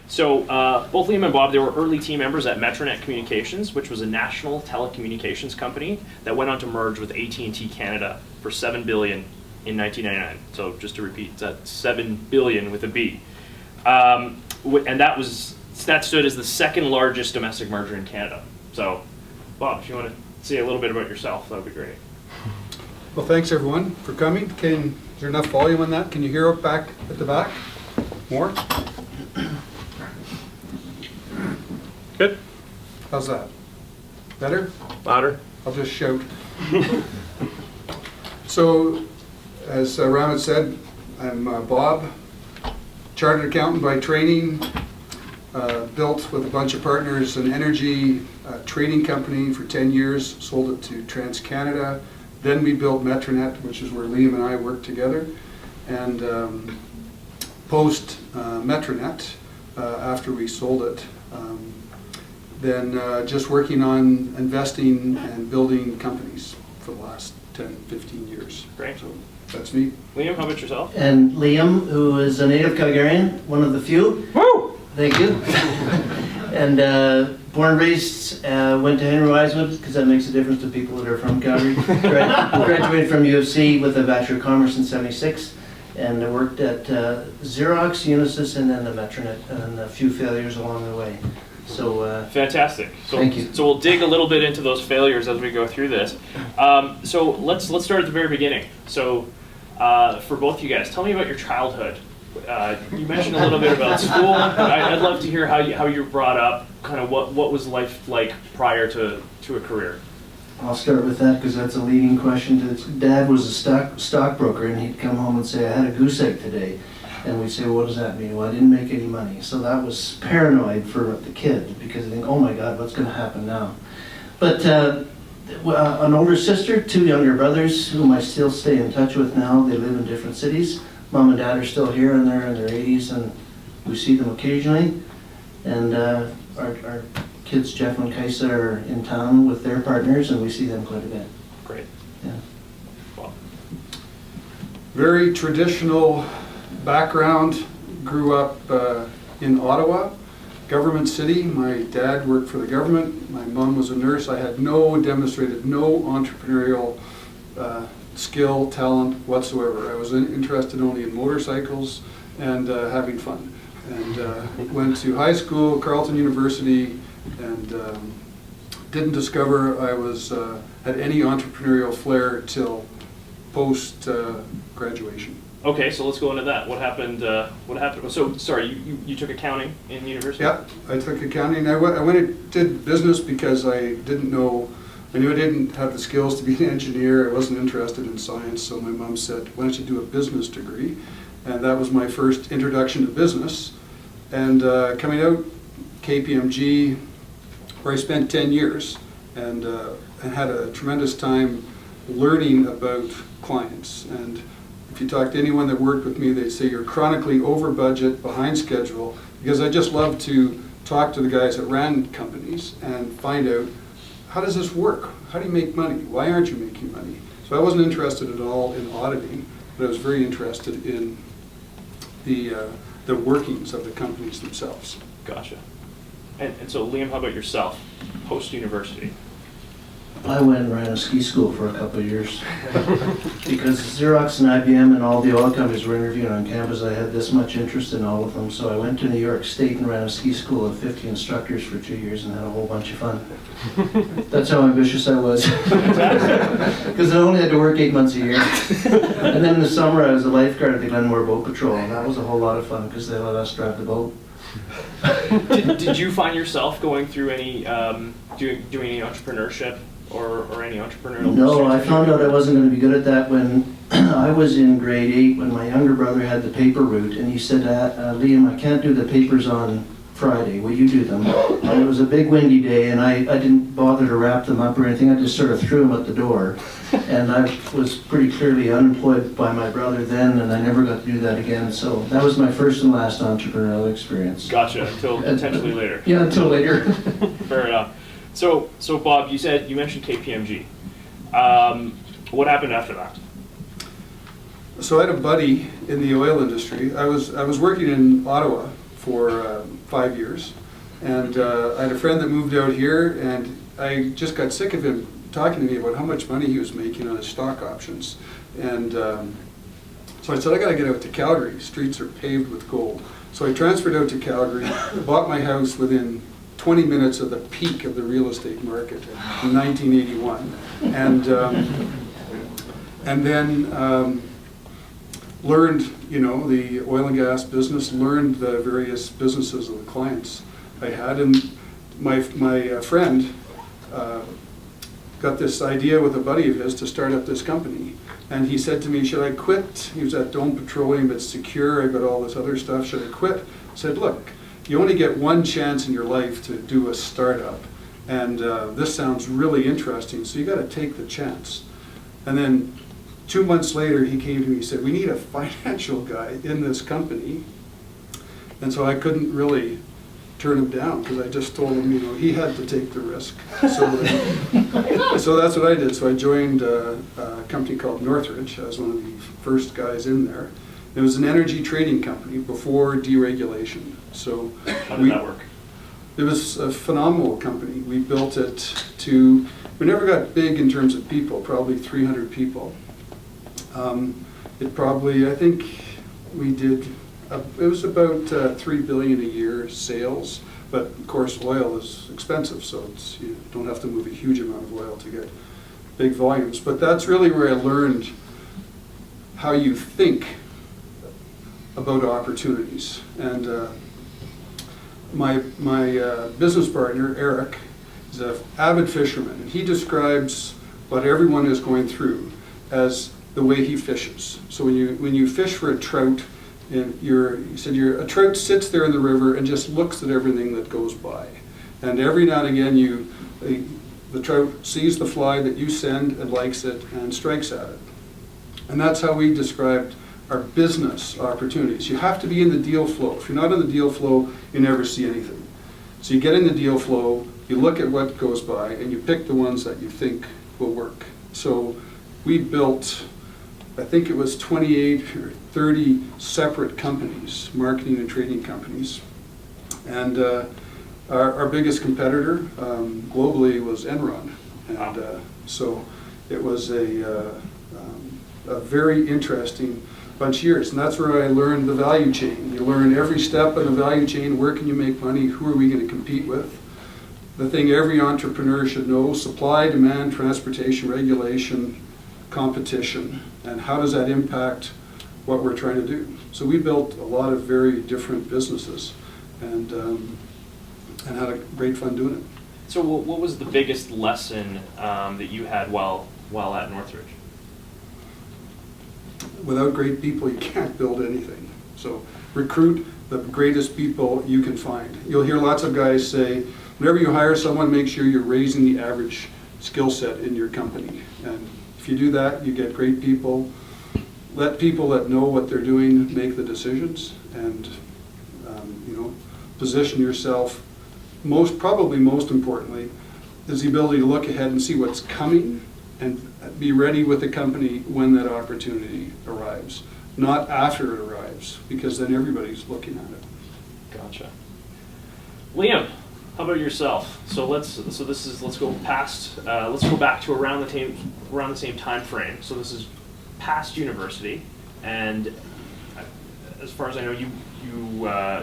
So both Liam and Bob, they were early team members at MetroNet Communications, which was a national telecommunications company that went on to merge with AT&T Canada for $7 billion in 1999. So just to repeat, that's $7 billion with a B. And that stood as the second largest domestic merger in Canada. So, Bob, if you want to say a little bit about yourself, that would be great. Well, thanks everyone for coming. Is there enough volume on that? Can you hear it back at the back? More? Good. How's that? Better? Louder. I'll just shout. So, as Ramit said, I'm Bob, chartered accountant by training, built with a bunch of partners an energy trading company for 10 years, sold it to TransCanada. Then we built MetroNet, which is where Liam and I worked together. And post MetroNet, after we sold it, then just working on investing and building companies for the last 10, 15 years. Great. So that's me. Liam, how about yourself? And Liam, who is a native Calgarian, one of the few. Woo! Thank you. And born and raised, went to Henry Wisewood, because that makes a difference to people that are from Calgary. Graduated from U of C with a Bachelor of Commerce in '76, and I worked at Xerox, Unisys, and then the MetroNet, and a few failures along the way. So fantastic. So, thank you. So we'll dig a little bit into those failures as we go through this. So let's start at the very beginning. So for both you guys, tell me about your childhood. You mentioned a little bit about school. I'd love to hear how you were brought up. Kind of what was life like prior to a career. I'll start with that because that's a leading question. Dad was a stockbroker, and he'd come home and say, "I had a goose egg today." And we'd say, well, what does that mean? Well, I didn't make any money. So that was paranoid for the kid because I think, oh my God, what's going to happen now? But an older sister, 2 younger brothers, whom I still stay in touch with now. They live in different cities. Mom and Dad are still here, and they're in their 80s, and we see them occasionally. And our kids, Jeff and Kaisa, are in town with their partners, and we see them quite a bit. Great. Yeah. Well. Very traditional background. Grew up in Ottawa, government city. My dad worked for the government. My mom was a nurse. I had demonstrated no entrepreneurial skill, talent whatsoever. I was interested only in motorcycles and having fun. And went to high school, Carleton University, and didn't discover I had any entrepreneurial flair till post graduation. Okay, so let's go into that. What happened? So, sorry, you took accounting in university? Yeah, I took accounting. I went and did business because I knew I didn't have the skills to be an engineer. I wasn't interested in science, so my mom said, why don't you do a business degree? And that was my first introduction to business. And coming out, KPMG, where I spent 10 years and had a tremendous time learning about clients. And if you talk to anyone that worked with me, they'd say you're chronically over budget, behind schedule, because I just love to talk to the guys that ran companies and find out, how does this work? How do you make money? Why aren't you making money? So I wasn't interested at all in auditing, but I was very interested in the workings of the companies themselves. Gotcha. And so, Liam, how about yourself, post-university? I went and ran a ski school for a couple of years because Xerox and IBM and all the oil companies were interviewing on campus. I had this much interest in all of them, so I went to New York State and ran a ski school of 50 instructors for 2 years and had a whole bunch of fun. That's how ambitious I was because I only had to work 8 months a year. And then in the summer I was a lifeguard at the Glenmore Boat Patrol, and that was a whole lot of fun because they let us drive the boat. Did you find yourself going through any doing any entrepreneurship or any entrepreneurial? No, I found out I wasn't going to be good at that when I was in grade 8 when my younger brother had the paper route, and he said, Liam, I can't do the papers on Friday, will you do them? And it was a big windy day, and I didn't bother to wrap them up or anything. I just sort of threw them at the door. And I was pretty clearly unemployed by my brother then, and I never got to do that again. So that was my first and last entrepreneurial experience. Gotcha, until potentially later. Yeah, until later. Fair enough. So Bob, you mentioned KPMG. What happened after that? So I had a buddy in the oil industry. I was working in Ottawa for 5 years. And I had a friend that moved out here, and I just got sick of him talking to me about how much money he was making on his stock options. And so I said, I got to get out to Calgary. Streets are paved with gold. So I transferred out to Calgary, bought my house within 20 minutes of the peak of the real estate market in 1981. And then learned, the oil and gas business, learned the various businesses of the clients I had. And my friend got this idea with a buddy of his to start up this company. And he said to me, should I quit? He was at Dome Petroleum, it's secure, I got all this other stuff, should I quit? I said, look, you only get one chance in your life to do a startup. And this sounds really interesting, so you got to take the chance. And then 2 months later, he came to me and said, we need a financial guy in this company. And so I couldn't really turn him down, because I just told him, he had to take the risk. So that's what I did. So I joined a company called Northridge. I was one of the first guys in there. It was an energy trading company before deregulation. So how did that work? It was a phenomenal company. We built it to, we never got big in terms of people, probably 300 people. I think we did, it was about $3 billion a year sales, but of course oil is expensive, so you don't have to move a huge amount of oil to get big volumes. But that's really where I learned how you think about opportunities. And my business partner, Eric, is an avid fisherman, and he describes what everyone is going through as the way he fishes. So when you fish for a trout, and a trout sits there in the river and just looks at everything that goes by. And every now and again the trout sees the fly that you send and likes it and strikes at it. And that's how we described our business opportunities. You have to be in the deal flow. If you're not in the deal flow, you never see anything. So you get in the deal flow, you look at what goes by, and you pick the ones that you think will work. So we built, I think it was 28 or 30 separate companies, marketing and trading companies. And our biggest competitor globally was Enron. And so it was a very interesting bunch of years. And that's where I learned the value chain. You learn every step of the value chain. Where can you make money? Who are we going to compete with? The thing every entrepreneur should know: supply, demand, transportation, regulation, competition, and how does that impact what we're trying to do. So we built a lot of very different businesses, and had a great fun doing it. So what was the biggest lesson that you had while at Northridge? Without great people, you can't build anything. So recruit the greatest people you can find. You'll hear lots of guys say, whenever you hire someone, make sure you're raising the average skill set in your company. And if you do that, you get great people. Let people that know what they're doing make the decisions, and position yourself. Probably most importantly, is the ability to look ahead and see what's coming and be ready with the company when that opportunity arrives, not after it arrives, because then everybody's looking at it. Gotcha. Liam, how about yourself? So let's go back to around the same time frame. So this is past university, and as far as I know, you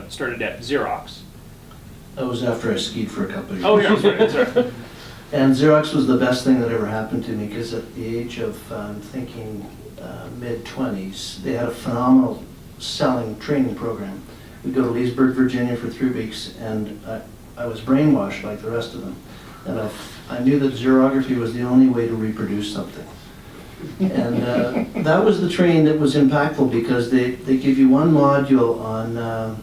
started at Xerox. That was after I skied for a couple of years. Oh yeah, sorry. And Xerox was the best thing that ever happened to me, because at the age of, mid-20s, they had a phenomenal selling training program. We'd go to Leesburg, Virginia for 3 weeks, and I was brainwashed like the rest of them. And I knew that xerography was the only way to reproduce something. And that was the training that was impactful, because they give you one module on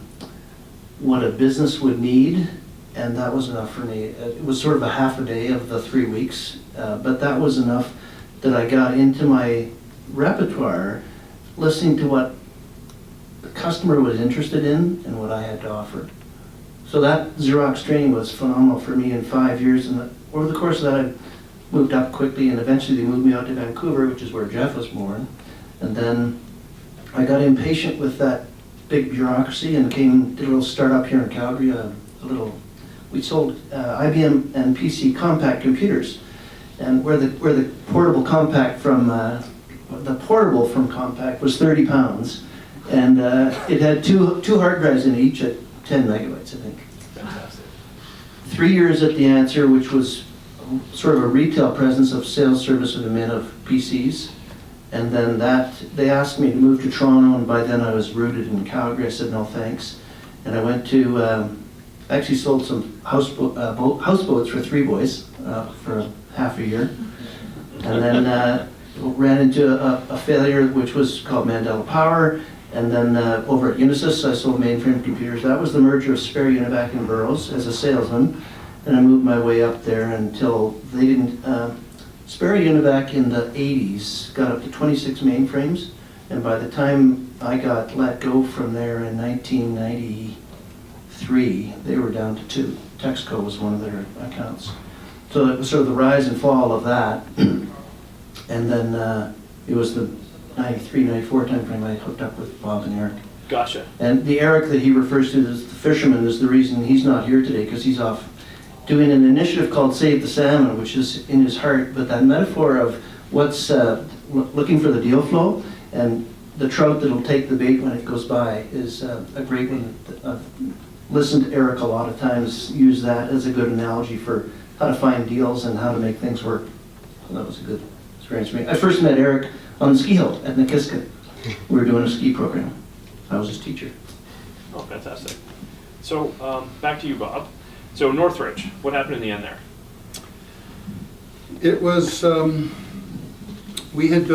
what a business would need, and that was enough for me. It was sort of a half a day of the 3 weeks, but that was enough that I got into my repertoire, listening to what the customer was interested in and what I had to offer. So that Xerox training was phenomenal for me in 5 years, and over the course of that I moved up quickly, and eventually they moved me out to Vancouver, which is where Jeff was born. And then I got impatient with that big bureaucracy and did a little startup here in Calgary, we sold IBM and PC compact computers. And where the portable compact from, the portable from compact was 30 pounds. And it had two hard drives in each at 10 megabytes, I think. Fantastic. 3 years at the Answer, which was sort of a retail presence of sales, service, and admin of PCs. And then they asked me to move to Toronto, and by then I was rooted in Calgary. I said no thanks. And I went to, actually sold some houseboats for 3 boys for half a year. And then ran into a failure which was called Mandela Power. And then over at Unisys, I sold mainframe computers. That was the merger of Spare Univac and Burroughs as a salesman. And I moved my way up there until they didn't, Spare Univac in the 80s got up to 26 mainframes. And by the time I got let go from there in 1993, they were down to 2. Texco was one of their accounts. So it was sort of the rise and fall of that. And then it was the 93, 94 timeframe I hooked up with Bob and Eric. Gotcha. And the Eric that he refers to as the fisherman is the reason he's not here today, because he's off doing an initiative called Save the Salmon, which is in his heart. But that metaphor of what's looking for the deal flow and the trout that'll take the bait when it goes by is a great one. I've listened to Eric a lot of times use that as a good analogy for how to find deals and how to make things work. And that was a good experience for me. I first met Eric on the ski hill at Nikiska. We were doing a ski program. I was his teacher. Oh, fantastic. So back to you, Bob. So Northridge, what happened in the end there? It was, we had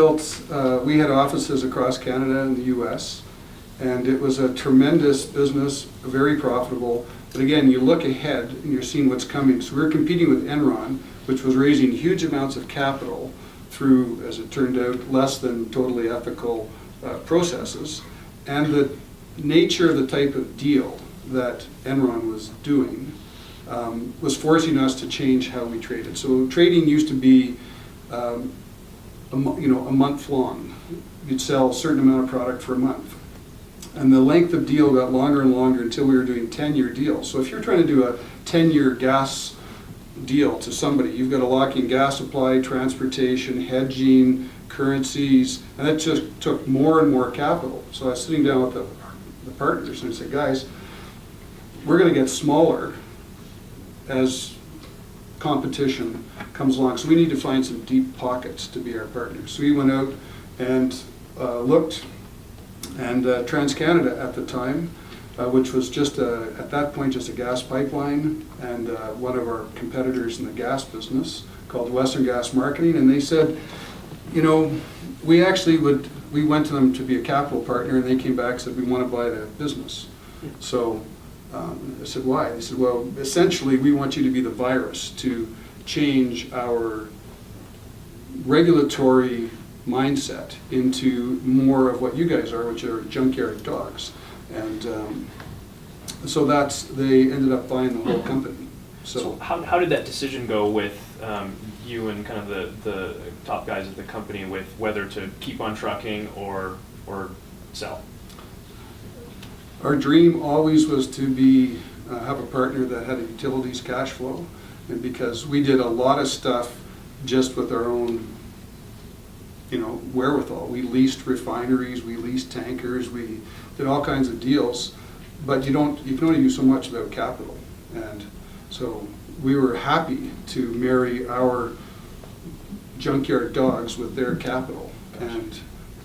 offices across Canada and the US, and it was a tremendous business, very profitable. But again, you look ahead and you're seeing what's coming. So we were competing with Enron, which was raising huge amounts of capital through, as it turned out, less than totally ethical processes. And the nature of the type of deal that Enron was doing was forcing us to change how we traded. So trading used to be a month long. You'd sell a certain amount of product for a month. And the length of deal got longer and longer until we were doing 10-year deals. So if you're trying to do a 10-year gas deal to somebody, you've got to lock in gas supply, transportation, hedging, currencies, and that just took more and more capital. So I was sitting down with the partners and I said, guys, we're going to get smaller as competition comes along. So we need to find some deep pockets to be our partners. So we went out and looked, and TransCanada at the time, which was just at that point just a gas pipeline, and one of our competitors in the gas business called Western Gas Marketing, and they said, we went to them to be a capital partner, and they came back and said, we want to buy the business. So I said, why? They said, well, essentially we want you to be the virus to change our regulatory mindset into more of what you guys are, which are junkyard dogs. And so they ended up buying the whole company. So how did that decision go with you and kind of the top guys at the company with whether to keep on trucking or sell? Our dream always was to have a partner that had a utilities cash flow, and because we did a lot of stuff just with our own wherewithal. We leased refineries, we leased tankers, we did all kinds of deals, but you can only do so much without capital. And so we were happy to marry our junkyard dogs with their capital and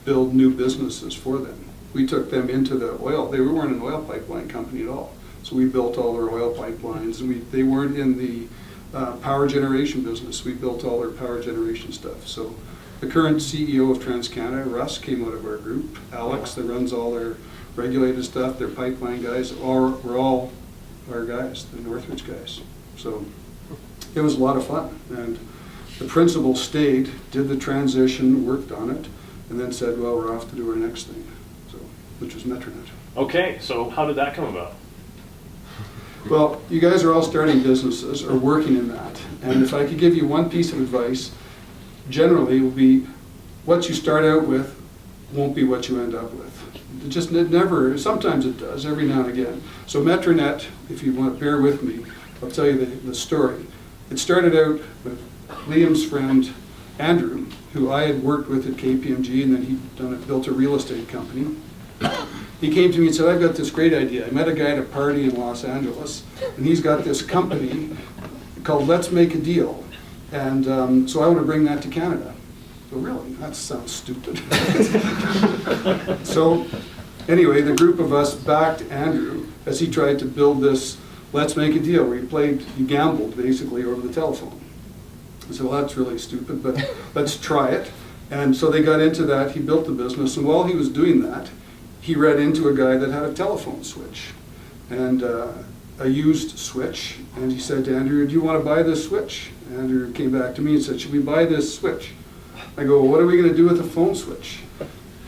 build new businesses for them. We took them into the oil. They weren't an oil pipeline company at all. So we built all their oil pipelines, and they weren't in the power generation business. We built all their power generation stuff. So the current CEO of TransCanada, Russ, came out of our group. Alex, that runs all their regulated stuff, their pipeline guys, were all our guys, the Northridge guys. So it was a lot of fun. And the principal stayed, did the transition, worked on it, and then said, well, we're off to do our next thing, which was MetroNet. Okay, so how did that come about? Well, you guys are all starting businesses or working in that. And if I could give you one piece of advice, generally it will be what you start out with won't be what you end up with. It never, sometimes it does, every now and again. So MetroNet, if you want to bear with me, I'll tell you the story. It started out with Liam's friend, Andrew, who I had worked with at KPMG, and then he'd built a real estate company. He came to me and said, I've got this great idea. I met a guy at a party in Los Angeles, and he's got this company called Let's Make a Deal. And so I want to bring that to Canada. So really, that sounds stupid. So anyway, the group of us backed Andrew as he tried to build this Let's Make a Deal, where he gambled basically over the telephone. I said, well, that's really stupid, but let's try it. And so they got into that. He built the business, and while he was doing that, he ran into a guy that had a telephone switch, and a used switch, and he said to Andrew, do you want to buy this switch? Andrew came back to me and said, should we buy this switch? I go, well, what are we going to do with a phone switch?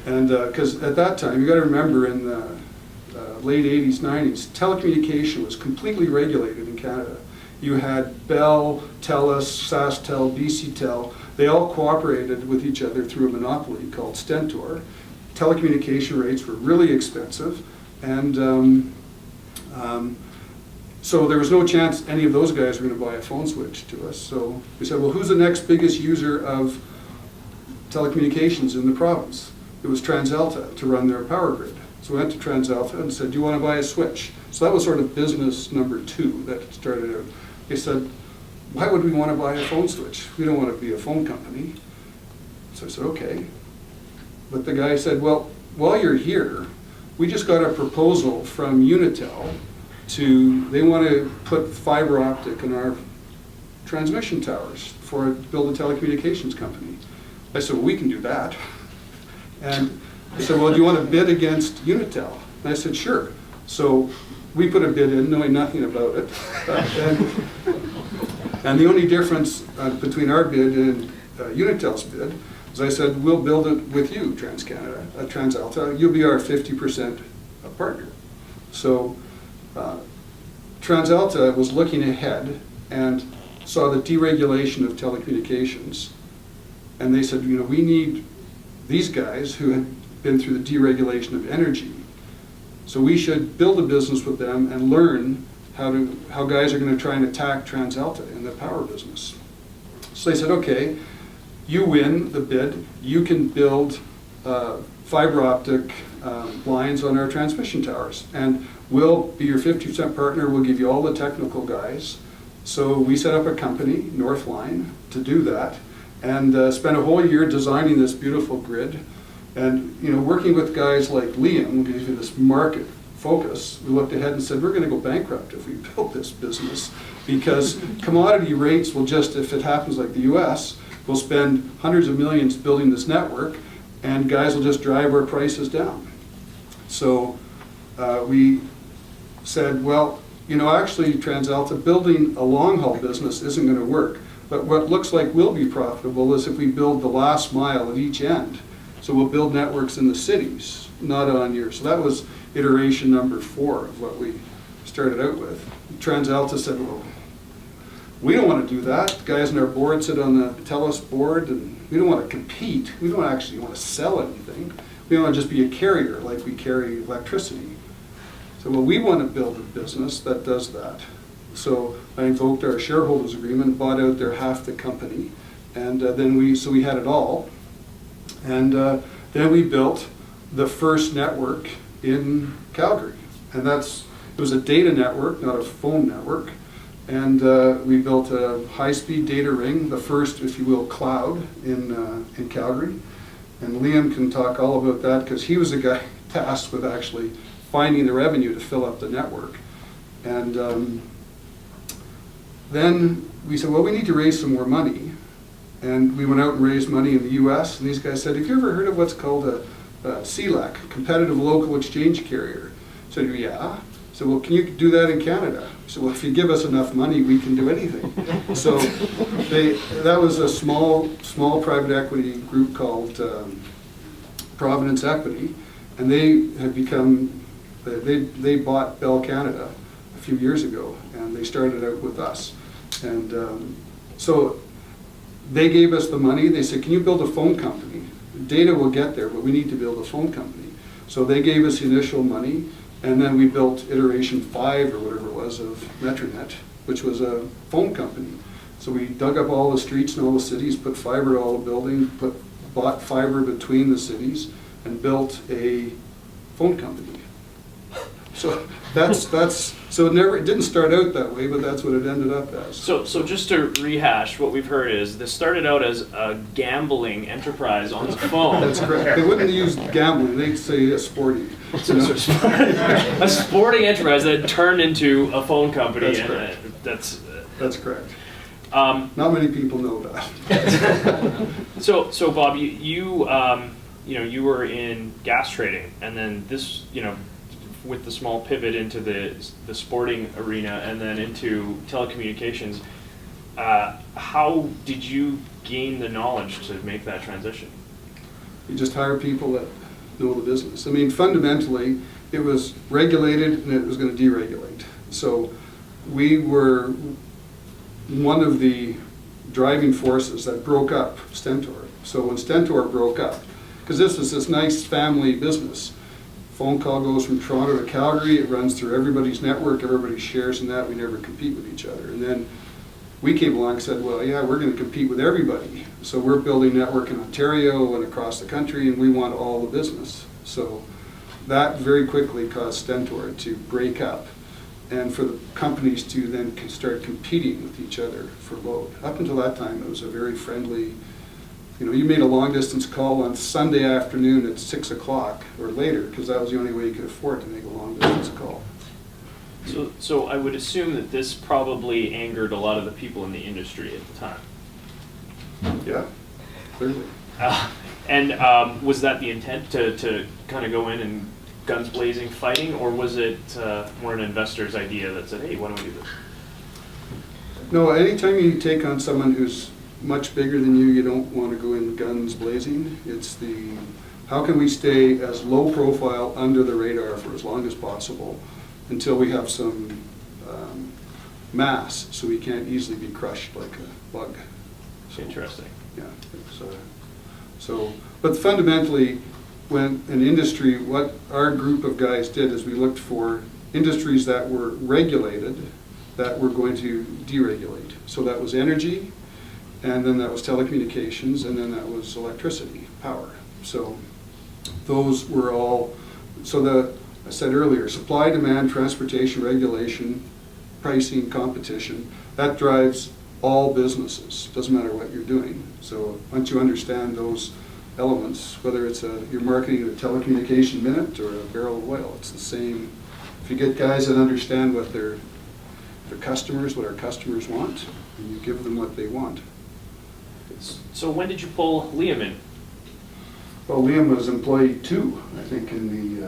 And because at that time, you got to remember, in the late 80s, 90s, telecommunication was completely regulated in Canada. You had Bell, TELUS, SaskTel, BCTel. They all cooperated with each other through a monopoly called Stentor. Telecommunication rates were really expensive, and so there was no chance any of those guys were going to buy a phone switch to us. So we said, well, who's the next biggest user of telecommunications in the province? It was TransAlta to run their power grid. So we went to TransAlta and said, do you want to buy a switch? So that was sort of business number 2 that started out. They said, why would we want to buy a phone switch? We don't want to be a phone company. So I said, okay. But the guy said, well, while you're here, we just got a proposal from Unitel they want to put fiber optic in our transmission towers build a telecommunications company. I said, well, we can do that. And he said, well, do you want to bid against Unitel? And I said, sure. So we put a bid in, knowing nothing about it. And the only difference between our bid and Unitel's bid is I said, we'll build it with you, TransAlta. You'll be our 50% partner. So TransAlta was looking ahead and saw the deregulation of telecommunications. And they said, we need these guys who had been through the deregulation of energy. So we should build a business with them and learn how guys are going to try and attack TransAlta in the power business. So they said, okay, you win the bid. You can build fiber optic lines on our transmission towers, and we'll be your 50% partner. We'll give you all the technical guys. So we set up a company, Northline, to do that, and spent a whole year designing this beautiful grid. And working with guys like Liam, who gave you this market focus, we looked ahead and said, we're going to go bankrupt if we build this business, because commodity rates will just, if it happens like the US, we'll spend hundreds of millions building this network, and guys will just drive our prices down. So we said, well, actually, TransAlta, building a long-haul business isn't going to work. But what looks like will be profitable is if we build the last mile at each end. So we'll build networks in the cities, not on your. So that was iteration number 4 of what we started out with. TransAlta said, well, we don't want to do that. The guys on our board sit on the TELUS board, and we don't want to compete. We don't actually want to sell anything. We want to just be a carrier, like we carry electricity. So, well, we want to build a business that does that. So I invoked our shareholders agreement, bought out their half the company, and then we had it all. And then we built the first network in Calgary. And it was a data network, not a phone network. And we built a high-speed data ring, the first, if you will, cloud in Calgary. And Liam can talk all about that, because he was the guy tasked with actually finding the revenue to fill up the network. And then we said, well, we need to raise some more money. And we went out and raised money in the US, and these guys said, have you ever heard of what's called a CLEC, Competitive Local Exchange Carrier? I said, yeah. So, well, can you do that in Canada? So, well, if you give us enough money, we can do anything. So that was a small private equity group called Providence Equity, and they had they bought Bell Canada a few years ago, and they started out with us. And so they gave us the money. They said, can you build a phone company? Data will get there, but we need to build a phone company. So they gave us the initial money, and then we built iteration 5 or whatever it was of MetroNet, which was a phone company. So we dug up all the streets in all the cities, put fiber to all the buildings, bought fiber between the cities, and built a phone company. So it didn't start out that way, but that's what it ended up as. So just to rehash, what we've heard is this started out as a gambling enterprise on the phone. That's correct. They wouldn't use gambling, they'd say a sporting. A sporting enterprise that turned into a phone company. That's and correct. That's correct. Not many people know that. So Bob, you were in gas trading, and then this, with the small pivot into the sporting arena and then into telecommunications, how did you gain the knowledge to make that transition? You just hire people that know the business. I mean, fundamentally, it was regulated and it was going to deregulate. So we were one of the driving forces that broke up Stentor. So when Stentor broke up, because this is this nice family business, phone call goes from Toronto to Calgary, it runs through everybody's network, everybody shares in that, we never compete with each other. And then we came along and said, well, yeah, we're going to compete with everybody. So we're building network in Ontario and across the country, and we want all the business. So that very quickly caused Stentor to break up, and for the companies to then start competing with each other for load. Up until that time, it was a very friendly, you made a long distance call on Sunday afternoon at 6 o'clock or later, because that was the only way you could afford to make a long distance call. So I would assume that this probably angered a lot of the people in the industry at the time. Yeah, clearly. And was that the intent to kind of go in and guns blazing fighting, or was it more an investor's idea that said, hey, why don't we do this? No, anytime you take on someone who's much bigger than you, you don't want to go in guns blazing. It's how can we stay as low profile under the radar for as long as possible until we have some mass, so we can't easily be crushed like a bug. So, interesting. Yeah. But fundamentally, when an industry, what our group of guys did is we looked for industries that were regulated that were going to deregulate. So that was energy, and then that was telecommunications, and then that was electricity, power. So those were all, I said earlier, supply, demand, transportation, regulation, pricing, competition, that drives all businesses. Doesn't matter what you're doing. So once you understand those elements, whether it's you're marketing a telecommunication minute or a barrel of oil, it's the same. If you get guys that understand what their customers, what our customers want, and you give them what they want. So when did you pull Liam in? Well, Liam was employee 2, I think, in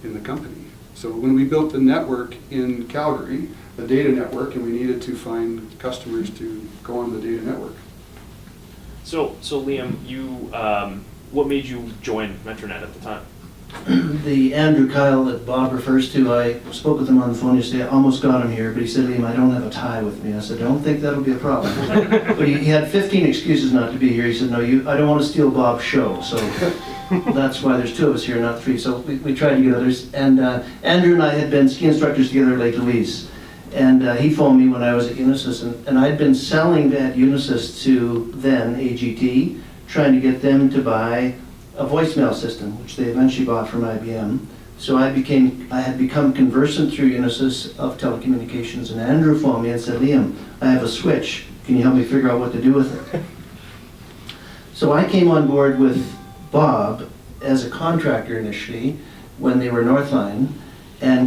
the company. So when we built the network in Calgary, the data network, and we needed to find customers to go on the data network. So Liam, what made you join MetroNet at the time? The Andrew Kyle that Bob refers to, I spoke with him on the phone yesterday. I almost got him here, but he said, Liam, I don't have a tie with me. I said, don't think that'll be a problem. But he had 15 excuses not to be here. He said, no, I don't want to steal Bob's show. So that's why there's 2 of us here, not 3. So we tried to get others. And Andrew and I had been ski instructors together at Lake Louise. And he phoned me when I was at Unisys. And I'd been selling at Unisys to then AGT, trying to get them to buy a voicemail system, which they eventually bought from IBM. So I had become conversant through Unisys of telecommunications, and Andrew phoned me and said, Liam, I have a switch. Can you help me figure out what to do with it? So I came on board with Bob as a contractor initially when they were Northline, and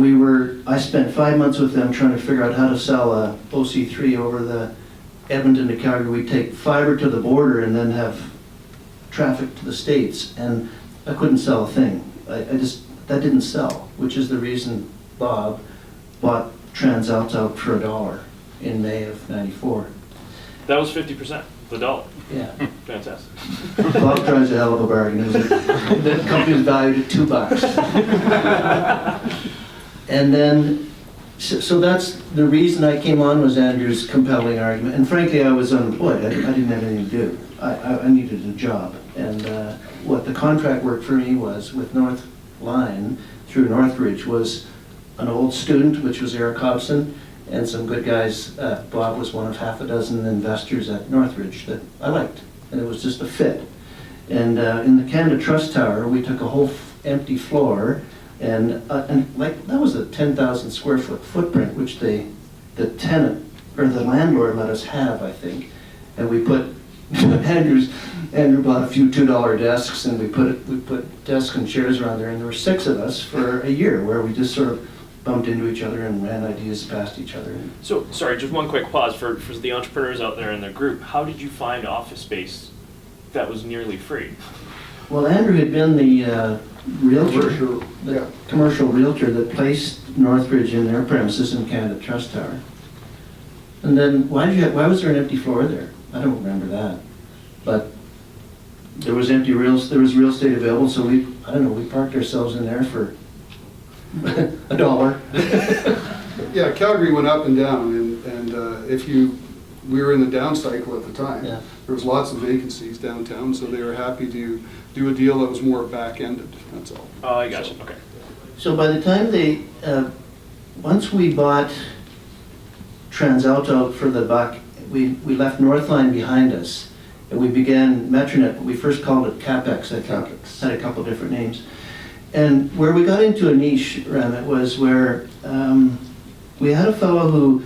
I spent 5 months with them trying to figure out how to sell a OC3 over the Edmonton to Calgary. We'd take fiber to the border and then have traffic to the States, and I couldn't sell a thing. That didn't sell, which is the reason Bob bought TransCanada out for $1 in May of '94. That was 50%, the dollar. Yeah. Fantastic. Bob drives a hell of a bargain. The company was valued at $2. And then, so that's the reason I came on, was Andrew's compelling argument. And frankly, I was unemployed. I didn't have anything to do. I needed a job. And what the contract work for me was with line through Northridge was an old student, which was Eric Hobson, and some good guys. Bob was one of half a dozen investors at Northridge that I liked, and it was just a fit. And in the Canada Trust Tower, we took a whole empty floor, and like that was a 10,000 square foot footprint, which the tenant or the landlord let us have, I think. And we put Andrew bought a few $2 desks, and we put desks and chairs around there, and there were 6 of us for a year, where we just sort of bumped into each other and ran ideas past each other. So, sorry, just one quick pause for the entrepreneurs out there in the group. How did you find office space that was nearly free? Well, Andrew had been the realtor, Yeah. commercial realtor that placed Northridge in their premises in Canada Trust Tower. And then why was there an empty floor there? I don't remember that. But there was real estate available, so we parked ourselves in there for $1. Yeah, Calgary went up and down, and we were in the down cycle at the time. Yeah. There was lots of vacancies downtown, so they were happy to do a deal that was more back-ended, that's all. Oh, I got you, okay. So by the time once we bought TransAlta for the buck, we left Northline behind us, and we began MetroNet. We first called it CapEx, I think. CapEx. Had a couple different names. And where we got into a niche, Ramit, was where we had a fellow who,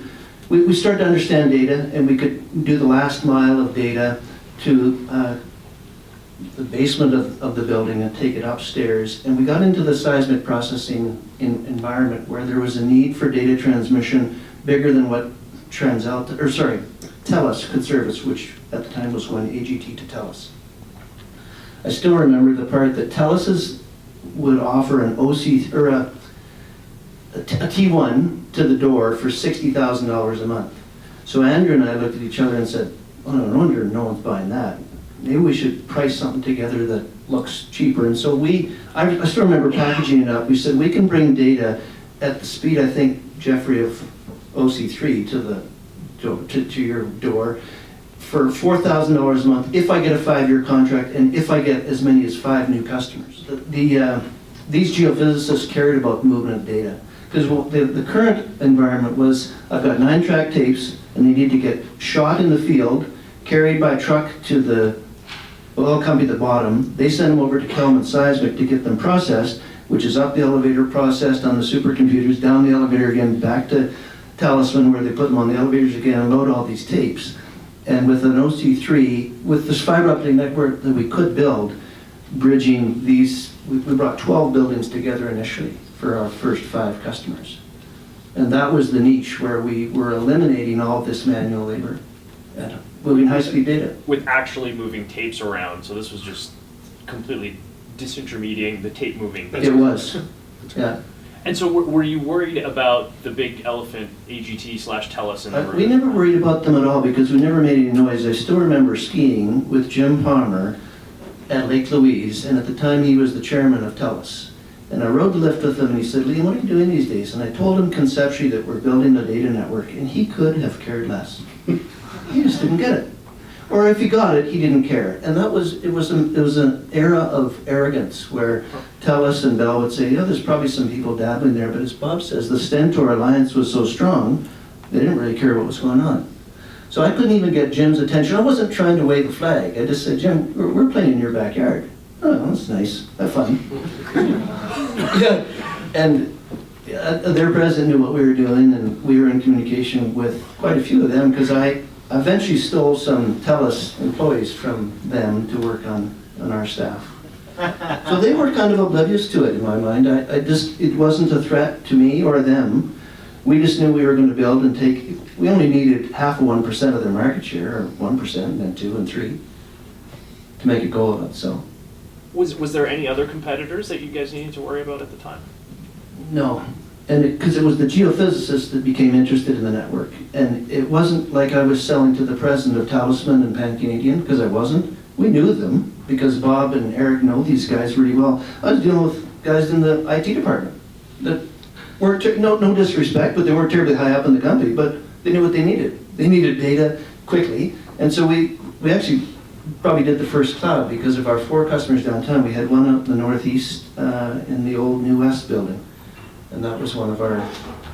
we started to understand data, and we could do the last mile of data to the basement of the building and take it upstairs. And we got into the seismic processing environment where there was a need for data transmission bigger than what TELUS could service, which at the time was going AGT to TELUS. I still remember the part that TELUS would offer an OC or a T1 to the door for $60,000 a month. So Andrew and I looked at each other and said, "Oh, no wonder no one's buying that. Maybe we should price something together that looks cheaper." And so I still remember packaging it up. We said we can bring data at the speed, I think, Jeffrey, of OC3 to your door for $4,000 a month if I get a 5-year contract and if I get as many as 5 new customers. These geophysicists cared about movement of data, because the current environment was, I've got 9-track tapes and they need to get shot in the field, carried by truck to the oil company at the bottom. They send them over to Kelman Seismic to get them processed, which is up the elevator, processed on the supercomputers, down the elevator again, back to Talisman, where they put them on the elevators again and load all these tapes. And with an OC3, with this fiber optic network that we could build, bridging these, we brought 12 buildings together initially for our first 5 customers. And that was the niche where we were eliminating all of this manual labor and moving high-speed data. With actually moving tapes around, so this was just completely disintermediating the tape moving. It was, yeah. And so were you worried about the big elephant AGT/TELUS in the room? We never worried about them at all because we never made any noise. I still remember skiing with Jim Palmer at Lake Louise, and at the time he was the chairman of TELUS. And I rode the lift with him, and he said, "Liam, what are you doing these days?" And I told him conceptually that we're building a data network, and he could have cared less. He just didn't get it. Or if he got it, he didn't care. And it was an era of arrogance where TELUS and Bell would say, there's probably some people dabbling there, but as Bob says, the Stentor alliance was so strong, they didn't really care what was going on. So I couldn't even get Jim's attention. I wasn't trying to wave a flag. I just said, "Jim, we're playing in your backyard." "Oh, that's nice. Have fun." Yeah. And their president knew what we were doing, and we were in communication with quite a few of them, because I eventually stole some TELUS employees from them to work on our staff. So they were kind of oblivious to it in my mind. It wasn't a threat to me or them. We just knew we were going to build and we only needed 0.5% of their market share, or 1%, and then 2 and 3, to make a go of it, so. Was there any other competitors that you guys needed to worry about at the time? No, and because it was the geophysicists that became interested in the network. And it wasn't like I was selling to the president of Talisman and Pan Canadian, because I wasn't. We knew them, because Bob and Eric know these guys really well. I was dealing with guys in the IT department that weren't, no disrespect, but they weren't terribly high up in the company, but they knew what they needed. They needed data quickly, and so we actually probably did the first cloud because of our 4 customers downtown. We had one out in the northeast in the old New West building, and that was one of our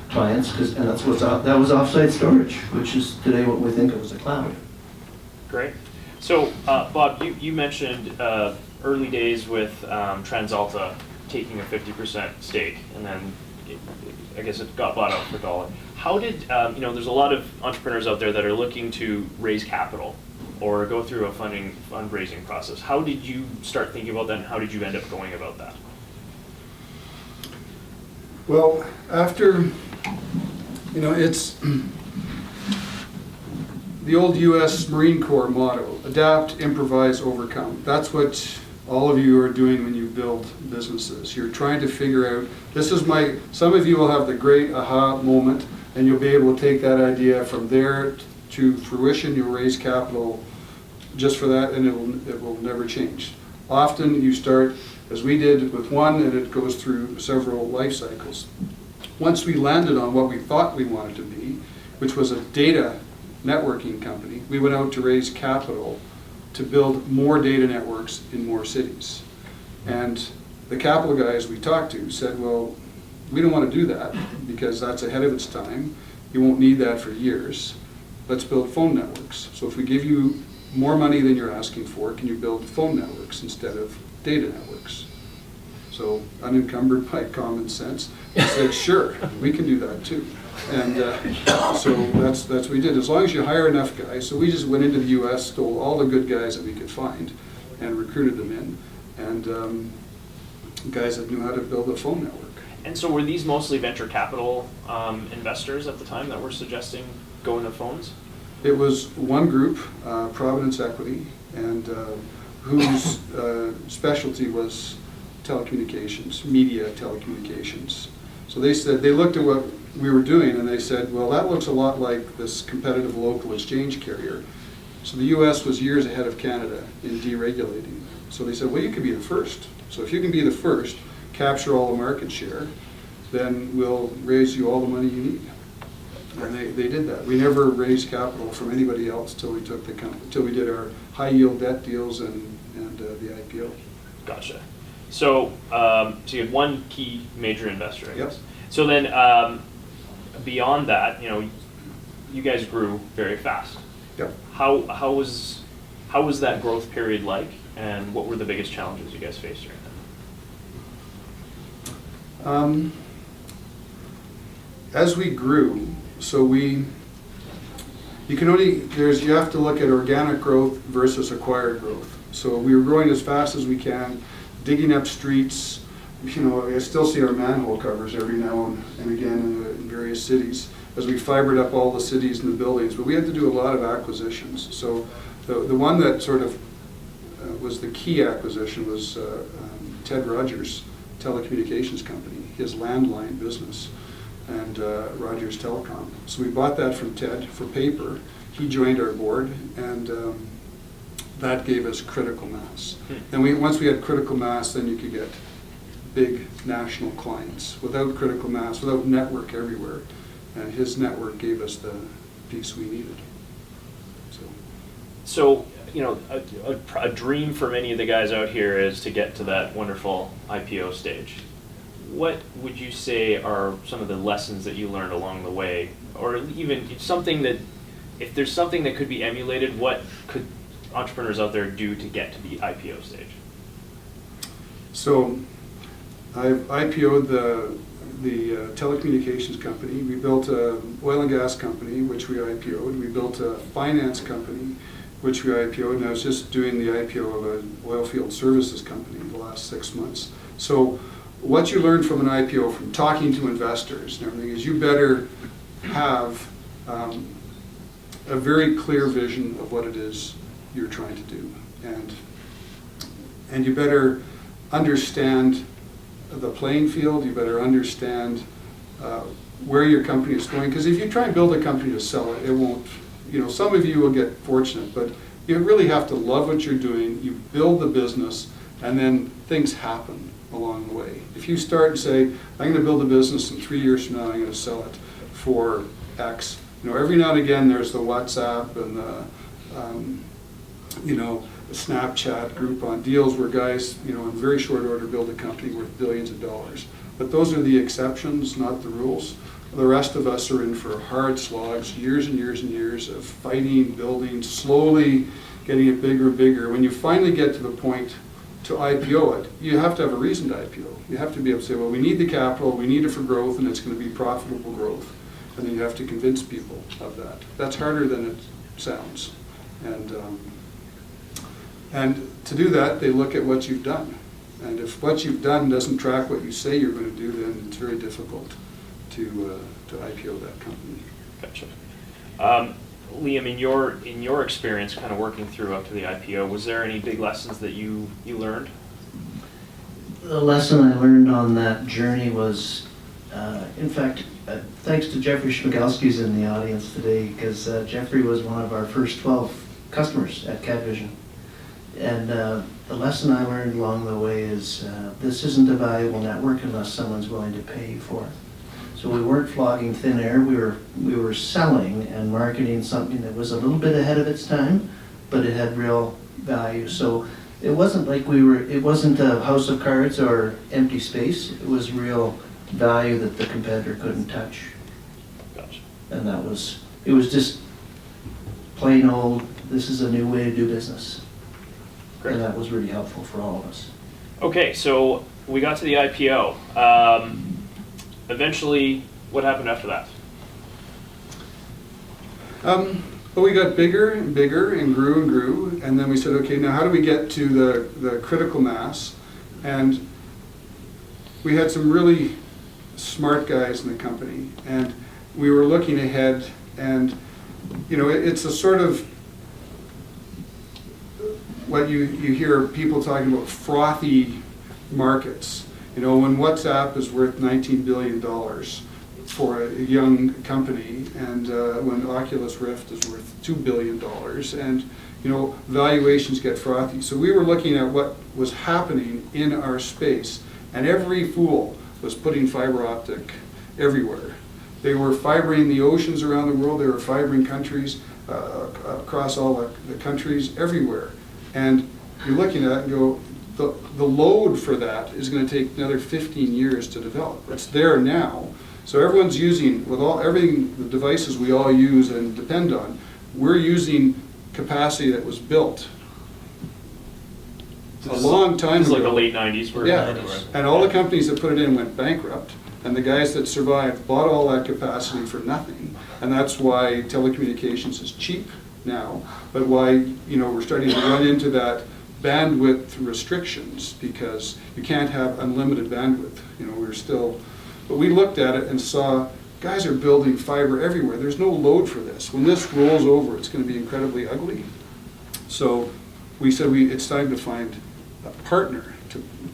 clients, and that was offsite storage, which is today what we think of as a cloud. Great. So, Bob, you mentioned early days with TransAlta taking a 50% stake, and then I guess it got bought out for $1. How did, there's a lot of entrepreneurs out there that are looking to raise capital or go through a fundraising process. How did you start thinking about that, and how did you end up going about that? Well, after, it's the old US Marine Corps motto, adapt, improvise, overcome. That's what all of you are doing when you build businesses. You're trying to figure out, some of you will have the great aha moment, and you'll be able to take that idea from there to fruition. You'll raise capital just for that, and it will never change. Often you start, as we did with one, and it goes through several life cycles. Once we landed on what we thought we wanted to be, which was a data networking company, we went out to raise capital to build more data networks in more cities. And the capital guys we talked to said, well, we don't want to do that because that's ahead of its time. You won't need that for years. Let's build phone networks. So if we give you more money than you're asking for, can you build phone networks instead of data networks? So unencumbered by common sense, I said, sure, we can do that too. And so that's what we did. As long as you hire enough guys, so we just went into the US, stole all the good guys that we could find, and recruited them in, and guys that knew how to build a phone network. And so were these mostly venture capital investors at the time that were suggesting going to phones? It was one group, Providence Equity, and whose specialty was telecommunications, media telecommunications. So they said, they looked at what we were doing and they said, well, that looks a lot like this competitive local exchange carrier. So the US was years ahead of Canada in deregulating. So they said, well, you could be the first. So if you can be the first, capture all the market share, then we'll raise you all the money you need. And they did that. We never raised capital from anybody else till we took the company, till we did our high yield debt deals and the IPO. Gotcha. So, so you had one key major investor, I guess. Yep. So then, beyond that, you guys grew very fast. Yep. How was that growth period like, and what were the biggest challenges you guys faced during that? As we grew, so you have to look at organic growth versus acquired growth. So we were growing as fast as we can, digging up streets. I still see our manhole covers every now and again in various cities as we fibered up all the cities and the buildings. But we had to do a lot of acquisitions. So the one that sort of was the key acquisition was Ted Rogers' telecommunications company, his landline business, and Rogers Telecom. So we bought that from Ted for paper. He joined our board, and that gave us critical mass. And once we had critical mass, then you could get big national clients. Without critical mass, without network everywhere, and his network gave us the piece we needed. So a dream for many of the guys out here is to get to that wonderful IPO stage. What would you say are some of the lessons that you learned along the way, or even something that, if there's something that could be emulated, what could entrepreneurs out there do to get to the IPO stage? So I've IPO'd the telecommunications company. We built an oil and gas company, which we IPO'd. We built a finance company, which we IPO'd, and I was just doing the IPO of an oil field services company the last 6 months. So what you learn from an IPO, from talking to investors and everything, is you better have a very clear vision of what it is you're trying to do, and you better understand the playing field. You better understand where your company is going, because if you try and build a company to sell it, it won't. Some of you will get fortunate, but you really have to love what you're doing. You build the business, and then things happen along the way. If you start and say, I'm going to build a business, and 3 years from now I'm going to sell it for X. Every now and again there's the WhatsApp and the Snapchat, Groupon, deals where guys, you know, in very short order build a company worth billions of dollars. But those are the exceptions, not the rules. The rest of us are in for hard slogs, years and years and years of fighting, building, slowly getting it bigger and bigger. When you finally get to the point to IPO it, you have to have a reason to IPO. You have to be able to say, well, we need the capital, we need it for growth, and it's going to be profitable growth. And then you have to convince people of that. That's harder than it sounds. And to do that, they look at what you've done. And if what you've done doesn't track what you say you're going to do, then it's very difficult to IPO that company. Gotcha. Liam, in your experience kind of working through up to the IPO, was there any big lessons that you learned? The lesson I learned on that journey was, in fact, thanks to Jeffrey Schmigalski's in the audience today, because Jeffrey was one of our first 12 customers at CADvision. And the lesson I learned along the way is this isn't a valuable network unless someone's willing to pay you for it. So we weren't flogging thin air, we were selling and marketing something that was a little bit ahead of its time, but it had real value. So it wasn't like it wasn't a house of cards or empty space, it was real value that the competitor couldn't touch. Gotcha. And it was just plain old, this is a new way to do business. Great. And that was really helpful for all of us. Okay, so we got to the IPO. Eventually, what happened after that? But we got bigger and bigger and grew, and then we said, okay, now how do we get to the critical mass? And we had some really smart guys in the company, and we were looking ahead, and you know, it's a sort of what you hear people talking about, frothy markets. You know, when WhatsApp is worth $19 billion for a young company, and when Oculus Rift is worth $2 billion, and you know, valuations get frothy. So we were looking at what was happening in our space, and every fool was putting fiber optic everywhere. They were fibering the oceans around the world, they were fibering countries across all the countries, everywhere. And you're looking at it and go, the load for that is going to take another 15 years to develop. It's there now. So everyone's using, with everything, the devices we all use and depend on, we're using capacity that was built a long time ago. It's like the late 90s. Yeah, and all the companies that put it in went bankrupt, and the guys that survived bought all that capacity for nothing. And that's why telecommunications is cheap now, but why, you know, we're starting to run into that bandwidth restrictions, because you can't have unlimited bandwidth. You know, but we looked at it and saw guys are building fiber everywhere. There's no load for this. When this rolls over, it's going to be incredibly ugly. So we said it's time to find a partner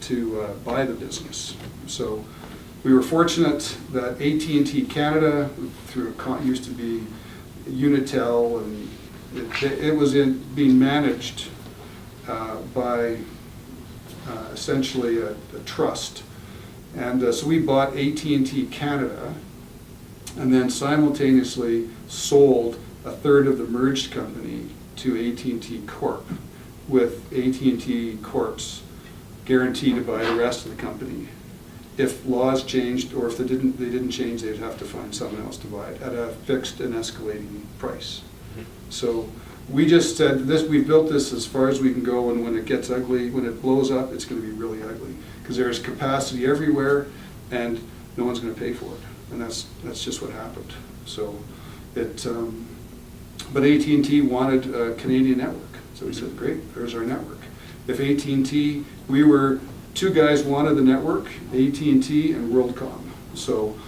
to buy the business. So we were fortunate that AT&T Canada, used to be Unitel, and it was being managed by essentially a trust. And so we bought AT&T Canada, and then simultaneously sold a third of the merged company to AT&T Corp, with AT&T Corp's guarantee to buy the rest of the company. If laws changed, or if they didn't change, they'd have to find someone else to buy it at a fixed and escalating price. So we just said, we've built this as far as we can go, and when it gets ugly, when it blows up, it's going to be really ugly, because there's capacity everywhere and no one's going to pay for it. And that's just what happened. So but AT&T wanted a Canadian network. So we said, great, there's our network. If AT&T, two guys wanted the network, AT&T and WorldCom. So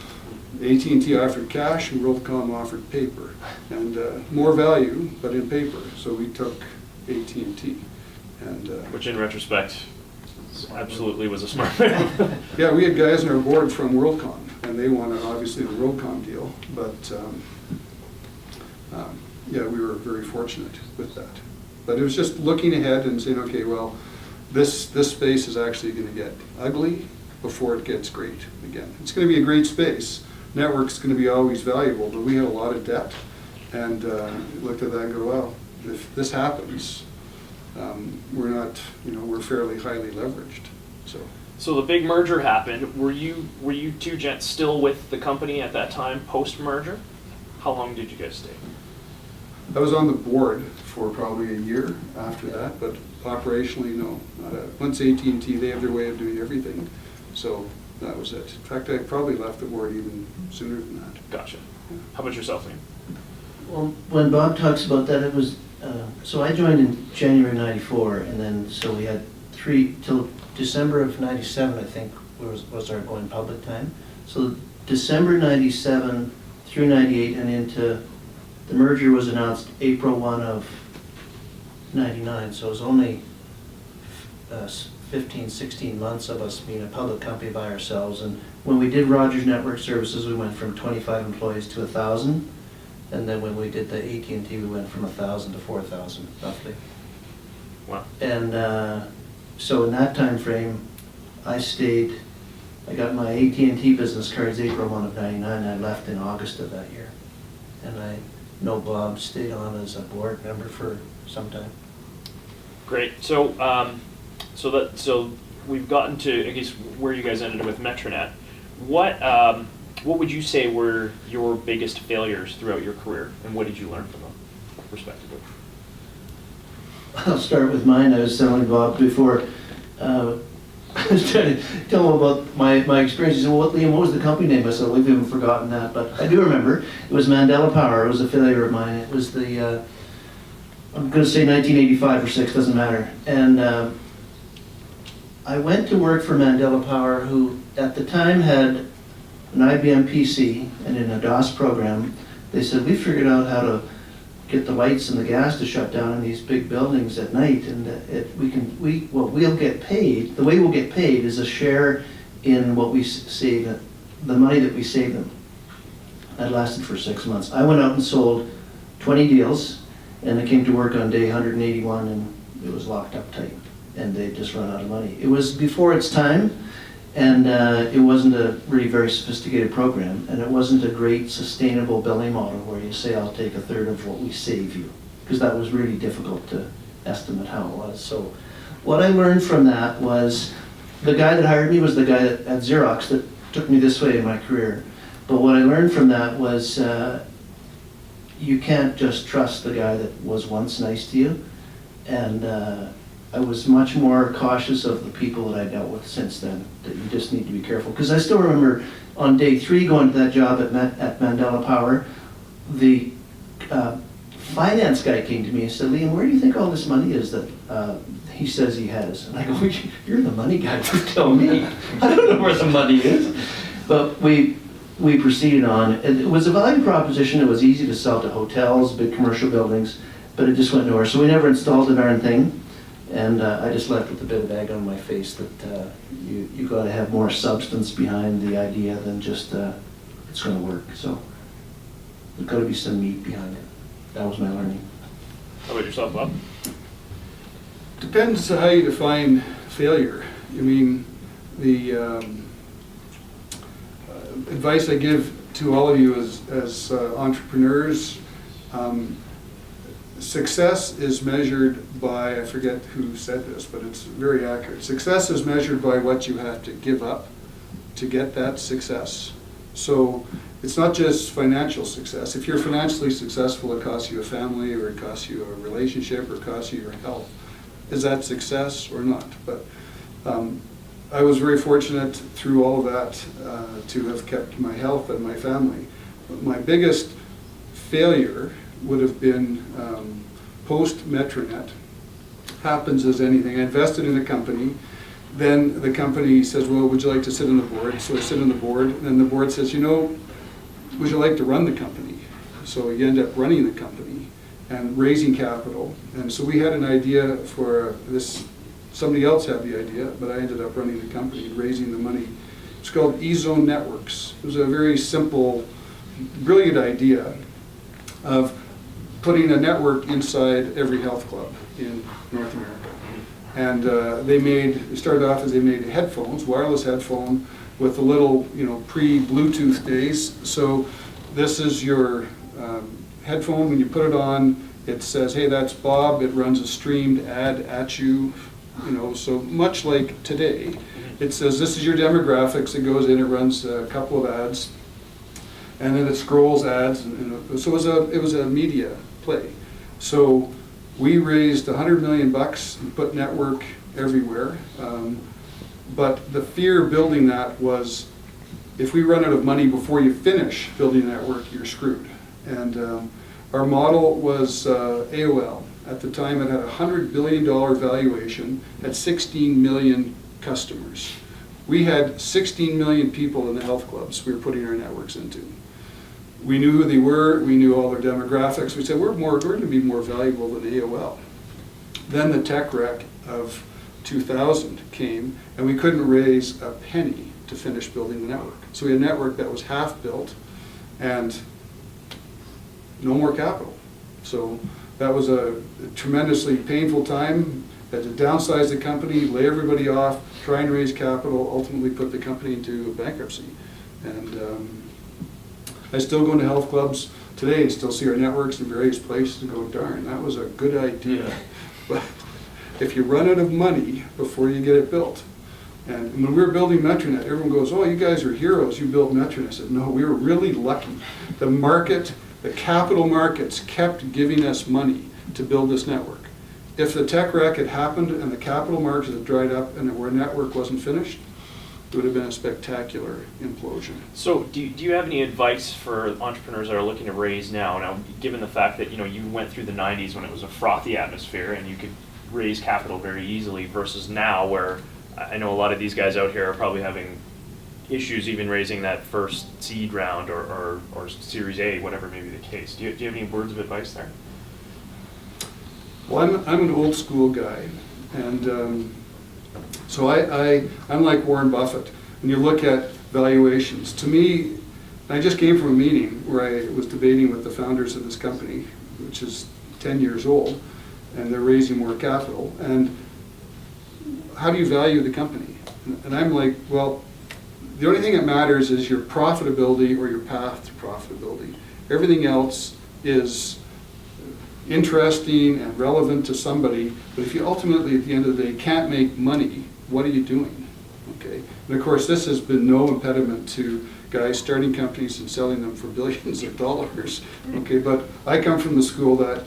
AT&T offered cash and WorldCom offered paper, and more value, but in paper. So we took AT&T. Which in retrospect, absolutely was a smart move. Yeah, we had guys on our board from WorldCom, and they wanted obviously the WorldCom deal, but yeah, we were very fortunate with that. But it was just looking ahead and saying, okay, well, this space is actually going to get ugly before it gets great again. It's going to be a great space. Network's going to be always valuable, but we had a lot of debt, and looked at that and go, well, if this happens, we're not, we're fairly highly leveraged, so. So the big merger happened. Were you two gents still with the company at that time, post-merger? How long did you guys stay? I was on the board for probably a year after that, but operationally, no. Once AT&T, they have their way of doing everything, so that was it. In fact, I probably left the board even sooner than that. Gotcha. How about yourself, Liam? Well, when Bob talks about that, it was, so I joined in January '94, and then, so we had till December of '97, I think, was our going public time. So December '97 through '98 and into, the merger was announced April 1 of '99, so it was only 15, 16 months of us being a public company by ourselves. And when we did Rogers Network Services, we went from 25 employees to 1,000. And then when we did the AT&T, we went from 1,000 to 4,000, roughly. Wow. And so in that time frame, I got my AT&T business cards April 1 of '99, and I left in August of that year. And I know Bob stayed on as a board member for some time. Great. So, so we've gotten to, I guess, where you guys ended up with MetroNet. What would you say were your biggest failures throughout your career, and what did you learn from them, respectively? I'll start with mine. I was telling Bob before, I was trying to tell him about my experience. He said, well, Liam, what was the company name? I said, we've even forgotten that, but I do remember. It was Mandela Power. It was a failure of mine. It was the, I'm going to say 1985 or 6, doesn't matter. And I went to work for Mandela Power, who at the time had an IBM PC, and in a DOS program, they said, we figured out how to get the lights and the gas to shut down in these big buildings at night, and we'll get paid. The way we'll get paid is a share in what we save, the money that we save them. That lasted for 6 months. I went out and sold 20 deals, and I came to work on day 181, and it was locked up tight, and they just run out of money. It was before its time. And it wasn't a really very sophisticated program, and it wasn't a great sustainable billing model where you say, I'll take a third of what we save you, because that was really difficult to estimate how it was. So what I learned from that was, the guy that hired me was the guy at Xerox that took me this way in my career. But what I learned from that was you can't just trust the guy that was once nice to you. And I was much more cautious of the people that I dealt with since then, that you just need to be careful. Because I still remember on day 3 going to that job at Mandela Power, the finance guy came to me and said, Liam, where do you think all this money is that he says he has? And I go, you're the money guy, just tell me. I don't know where the money is. But we proceeded on. It was a value proposition. It was easy to sell to hotels, big commercial buildings, but it just went nowhere. So we never installed the darn thing. And I just left with a bit of egg on my face that you got to have more substance behind the idea than just it's going to work. So there's got to be some meat behind it. That was my learning. How about yourself, Bob? Depends how you define failure. I mean, the advice I give to all of you as entrepreneurs, success is measured by, I forget who said this, but it's very accurate. Success is measured by what you have to give up to get that success. So it's not just financial success. If you're financially successful, it costs you a family, or it costs you a relationship, or it costs you your health. Is that success or not? But I was very fortunate through all of that to have kept my health and my family. My biggest failure would have been post-MetroNet. Happens as anything. I invested in a company. Then the company says, well, would you like to sit on the board? So I sit on the board, and then the board says, you know, would you like to run the company? So you end up running the company and raising capital. And so we had an idea for this. Somebody else had the idea, but I ended up running the company and raising the money. It's called E-Zone Networks. It was a very simple, brilliant idea of putting a network inside every health club in North America. And they started off as they made headphones, wireless headphone, with a little, pre-Bluetooth days. So this is your headphone, when you put it on, it says, hey, that's Bob. It runs a streamed ad at you, so much like today. It says, this is your demographics. It goes in, it runs a couple of ads, and then it scrolls ads. So it was a media play. So we raised $100 million and put network everywhere. But the fear building that was, if we run out of money before you finish building a network, you're screwed. And our model was AOL. At the time, it had a $100 billion valuation, had 16 million customers. We had 16 million people in the health clubs we were putting our networks into. We knew who they were, we knew all their demographics. We said, we're going to be more valuable than AOL. Then the tech wreck of 2000 came, and we couldn't raise a penny to finish building the network. So we had a network that was half built and no more capital. So that was a tremendously painful time. Had to downsize the company, lay everybody off, try and raise capital, ultimately put the company into bankruptcy. And I still go into health clubs today and still see our networks in various places and go, darn, that was a good idea. But if you run out of money before you get it built, and when we were building MetroNet, everyone goes, oh, you guys are heroes, you built MetroNet. I said, no, we were really lucky. The market, the capital markets kept giving us money to build this network. If the tech wreck had happened and the capital markets had dried up and our network wasn't finished, it would have been a spectacular implosion. So do you have any advice for entrepreneurs that are looking to raise now? Now, given the fact that you went through the 90s when it was a frothy atmosphere and you could raise capital very easily versus now where I know a lot of these guys out here are probably having issues even raising that first seed round or Series A, whatever may be the case. Do you have any words of advice there? Well, I'm an old school guy, and so I'm like Warren Buffett. When you look at valuations, to me, I just came from a meeting where I was debating with the founders of this company, which is 10 years old, and they're raising more capital. And how do you value the company? And I'm like, well, the only thing that matters is your profitability or your path to profitability. Everything else is interesting and relevant to somebody, but if you ultimately at the end of the day can't make money, what are you doing? Okay. And of course this has been no impediment to guys starting companies and selling them for billions of dollars. Okay, but I come from the school that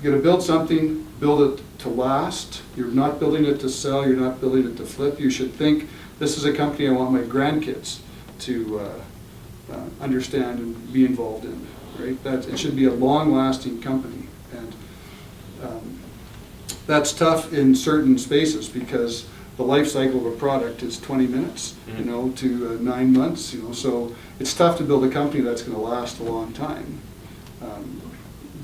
you're going to build something, build it to last. You're not building it to sell, you're not building it to flip. You should think, this is a company I want my grandkids to understand and be involved in. Right? It should be a long-lasting company. And that's tough in certain spaces because the life cycle of a product is 20 minutes, to 9 months. So it's tough to build a company that's going to last a long time.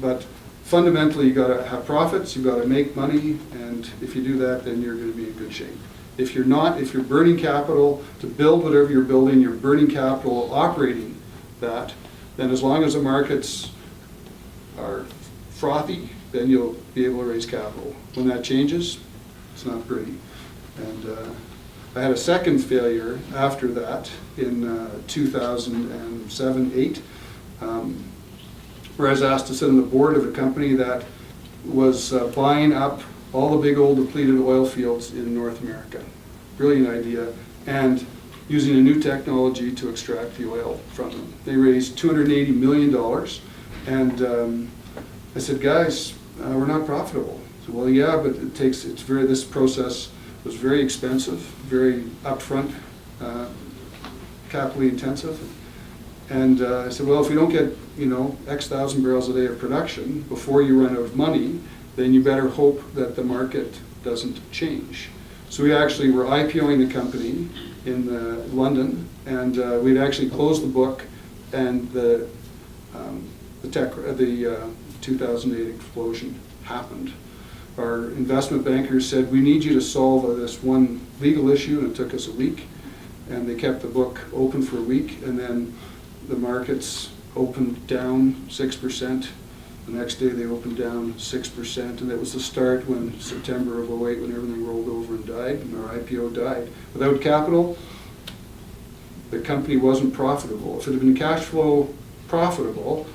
But fundamentally, you've got to have profits, you've got to make money, and if you do that, then you're going to be in good shape. If you're not, if you're burning capital to build whatever you're building, you're burning capital operating that, then as long as the markets are frothy, then you'll be able to raise capital. When that changes, it's not pretty. And I had a second failure after that in 2007-8, where I was asked to sit on the board of a company that was buying up all the big old depleted oil fields in North America. Brilliant idea. And using a new technology to extract the oil from them. They raised $280 million. And I said, guys, we're not profitable. I said, well, yeah, but this process was very expensive, very upfront, capitally intensive. And I said, well, if we don't get, X thousand barrels a day of production before you run out of money, then you better hope that the market doesn't change. So we actually were IPOing the company in London, and we'd actually closed the book, and the 2008 explosion happened. Our investment bankers said, we need you to solve this one legal issue, and it took us a week. And they kept the book open for a week, and then the markets opened down 6%. The next day they opened down 6%, and that was the start when September of 08, when everything rolled over and died, and our IPO died. Without capital, the company wasn't profitable. If it had been cash flow profitable,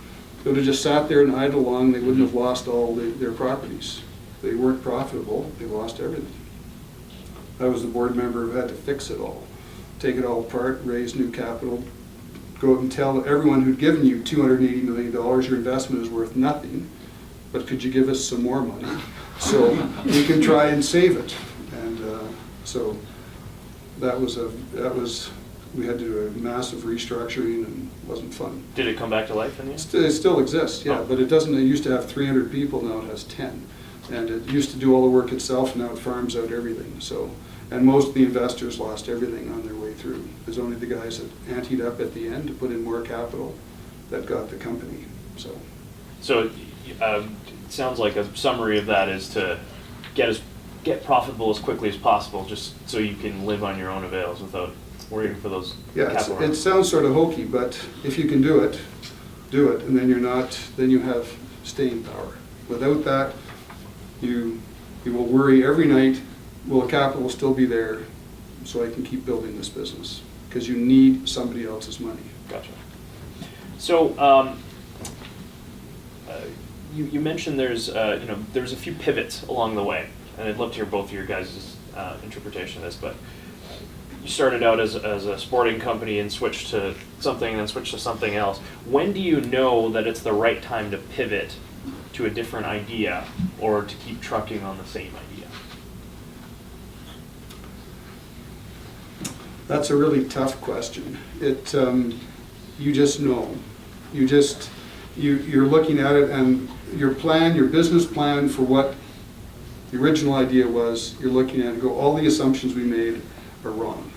They would have just sat there and idled along, they wouldn't have lost all their properties. They weren't profitable, they lost everything. I was the board member who had to fix it all, take it all apart, raise new capital, go out and tell everyone who'd given you $280 million your investment is worth nothing, but could you give us some more money so we can try and save it? And so we had to do a massive restructuring, and it wasn't fun. Did it come back to life in the end? It still exists, yeah, but it doesn't. It used to have 300 people, now it has 10. And it used to do all the work itself, now it farms out everything. So, and most of the investors lost everything on their way through. There's only the guys that anteed up at the end to put in more capital that got the company. So it sounds like a summary of that is to get profitable as quickly as possible, just so you can live on your own avails without worrying for those capital. It sounds sort of hokey, but if you can do it, and then you have staying power. Without that, you will worry every night, will the capital still be there so I can keep building this business? Because you need somebody else's money. Gotcha. So you mentioned there's a few pivots along the way, and I'd love to hear both of your guys' interpretation of this, but you started out as a sporting company and switched to something and then switched to something else. When do you know that it's the right time to pivot to a different idea or to keep trucking on the same idea? That's a really tough question. You just know. You're looking at it, and your business plan for what the original idea was, you're looking at it and go, all the assumptions we made are wrong.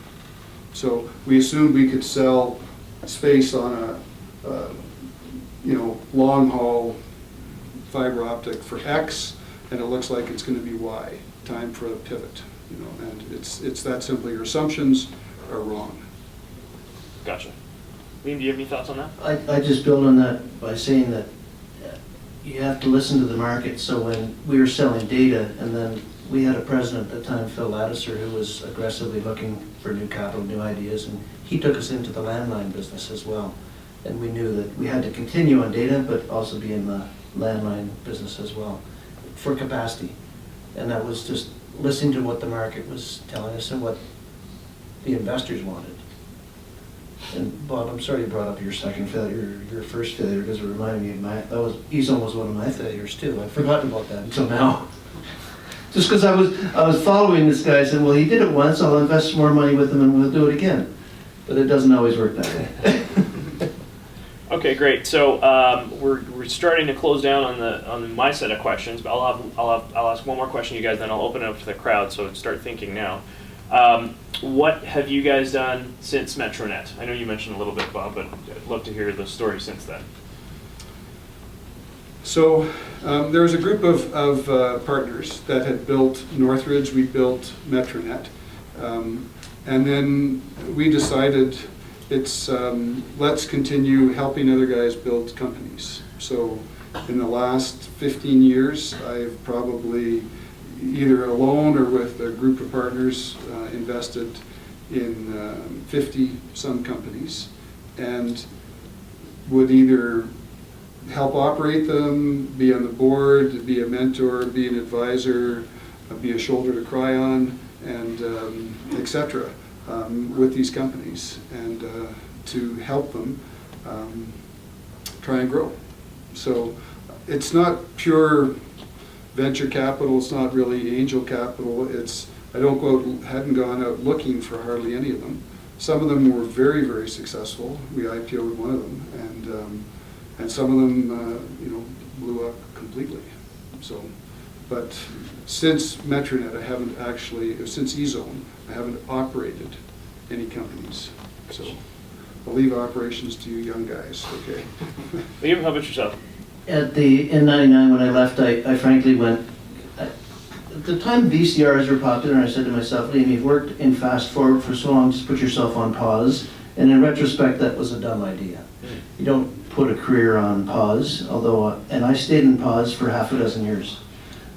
So we assumed we could sell space on a long haul fiber optic for X, and it looks like it's going to be Y. Time for a pivot. And it's that simple. Your assumptions are wrong. Gotcha. Liam, do you have any thoughts on that? I just build on that by saying that you have to listen to the market. So when we were selling data, and then we had a president at the time, Phil Laddiser, who was aggressively looking for new capital, new ideas, and he took us into the landline business as well. And we knew that we had to continue on data, but also be in the landline business as well for capacity. And that was just listening to what the market was telling us and what the investors wanted. And Bob, I'm sorry you brought up your second failure, your first failure, because it reminded me of Ezone was one of my failures too. I'd forgotten about that until now. Just because I was following this guy, I said, well, he did it once, I'll invest some more money with him and we'll do it again. But it doesn't always work that way. Okay, great. So we're starting to close down on my set of questions, but I'll ask one more question, you guys, then I'll open it up to the crowd. So start thinking now. What have you guys done since MetroNet? I know you mentioned a little bit, Bob, but I'd love to hear the story since then. So there was a group of partners that had built Northridge. We built MetroNet, and then we decided let's continue helping other guys build companies. So in the last 15 years, I've probably either alone or with a group of partners invested in 50 some companies, and would either help operate them, be on the board, be a mentor, be an advisor, be a shoulder to cry on, and etc. With these companies, and to help them try and grow. So it's not pure venture capital, it's not really angel capital. I hadn't gone out looking for hardly any of them. Some of them were very, very successful. We IPO'd one of them, and some of them blew up completely. So, but since MetroNet, since Ezone, I haven't operated any companies. So I'll leave operations to you young guys, okay? Liam, how about yourself? In '99 when I left, I frankly went, at the time VCRs were popular, and I said to myself, Liam, you've worked in fast forward for so long, just put yourself on pause. And in retrospect, that was a dumb idea. You don't put a career on pause, and I stayed in pause for half a dozen years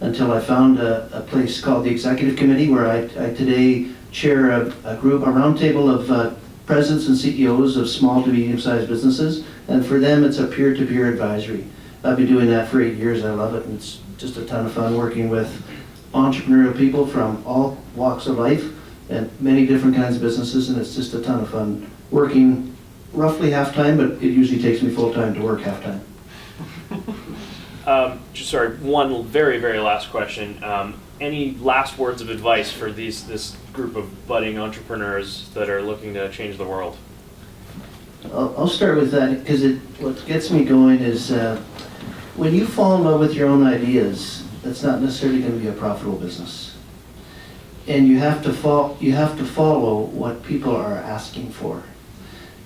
until I found a place called the Executive Committee, where I today chair a roundtable of presidents and CEOs of small to medium-sized businesses, And for them, it's a peer-to-peer advisory. I've been doing that for 8 years. I love it, and it's just a ton of fun working with entrepreneurial people from all walks of life and many different kinds of businesses, and it's just a ton of fun working roughly half-time, but it usually takes me full-time to work half-time. Sorry, one very, very last question. Any last words of advice for this group of budding entrepreneurs that are looking to change the world? I'll start with that because what gets me going is when you fall in love with your own ideas, that's not necessarily going to be a profitable business. And you have to follow what people are asking for.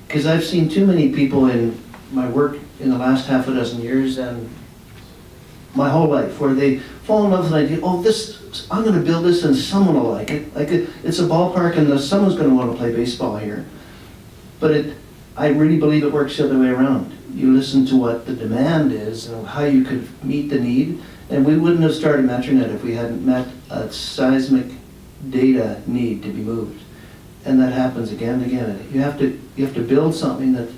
Because I've seen too many people in my work in the last half a dozen years and my whole life where they fall in love with an idea, oh, I'm going to build this and someone will like it. It's a ballpark and someone's going to want to play baseball here. But I really believe it works the other way around. You listen to what the demand is and how you could meet the need. And we wouldn't have started MetroNet if we hadn't met a seismic data need to be moved. And that happens again and again. You have to build something that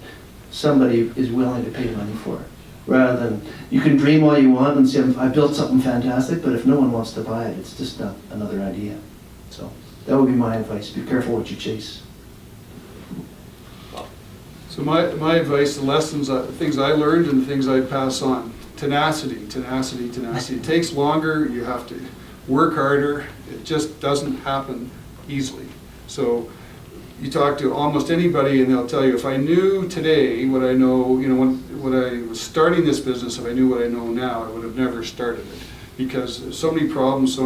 somebody is willing to pay money for. Rather than, you can dream all you want and say, I built something fantastic, but if no one wants to buy it, it's just another idea. So that would be my advice. Be careful what you chase. So my advice, the lessons, things I learned and the things I pass on. Tenacity. It takes longer, you have to work harder. It just doesn't happen easily. So you talk to almost anybody and they'll tell you, if I knew today what I know, when I was starting this business, if I knew what I know now, I would have never started it. Because there's so many problems,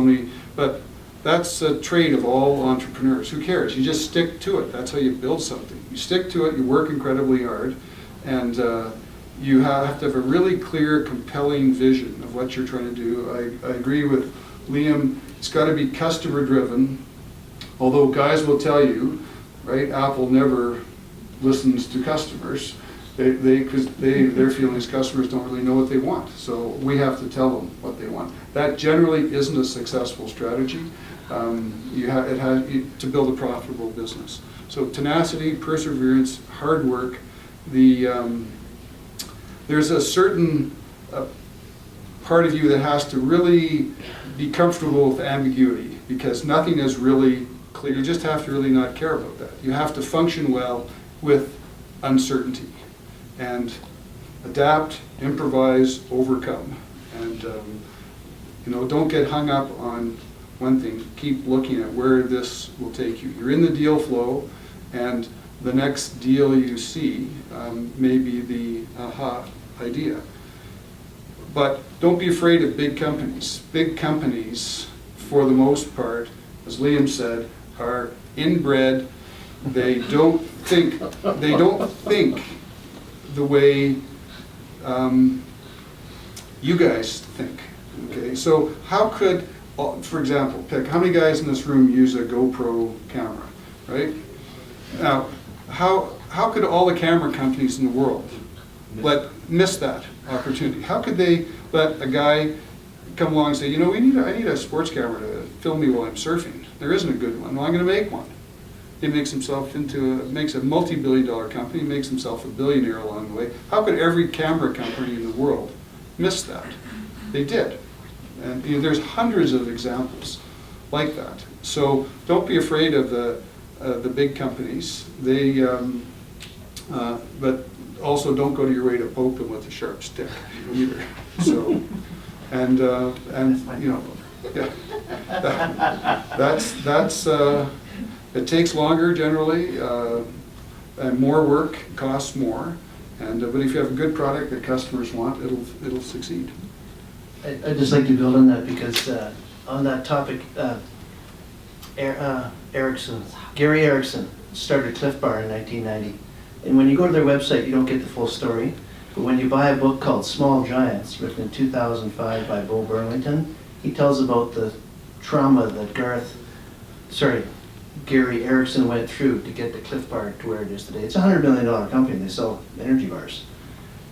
but that's a trait of all entrepreneurs. Who cares? You just stick to it. That's how you build something. You stick to it, you work incredibly hard, and you have to have a really clear, compelling vision of what you're trying to do. I agree with Liam, it's got to be customer driven, although guys will tell you, right, Apple never listens to customers. Because their feeling is customers don't really know what they want. So we have to tell them what they want. That generally isn't a successful strategy. To build a profitable business. So tenacity, perseverance, hard work. There's a certain part of you that has to really be comfortable with ambiguity because nothing is really clear. You just have to really not care about that. You have to function well with uncertainty and adapt, improvise, overcome. And don't get hung up on one thing. Keep looking at where this will take you. You're in the deal flow, and the next deal you see may be the aha idea. But don't be afraid of big companies. Big companies, for the most part, as Liam said, are inbred. They don't think the way you guys think. Okay, so how could, for example, pick how many guys in this room use a GoPro camera, right? Now, how could all the camera companies in the world miss that opportunity? How could they let a guy come along and say, I need a sports camera to film me while I'm surfing. There isn't a good one. Well, I'm going to make one. He makes a multi-billion-dollar company, makes himself a billionaire along the way. How could every camera company in the world miss that? They did. And there's hundreds of examples like that. So don't be afraid of the big companies. But also don't go to your way to poke them with a sharp stick either. So, it takes longer generally, and more work costs more. But if you have a good product that customers want, it'll succeed. I'd just like to build on that because on that topic, Gary Erickson started Cliff Bar in 1990. And when you go to their website, you don't get the full story. But when you buy a book called Small Giants, written in 2005 by Bo Burlington, he tells about the trauma that Gary Erickson went through to get the Cliff Bar to where it is today. It's a $100 million company. They sell energy bars.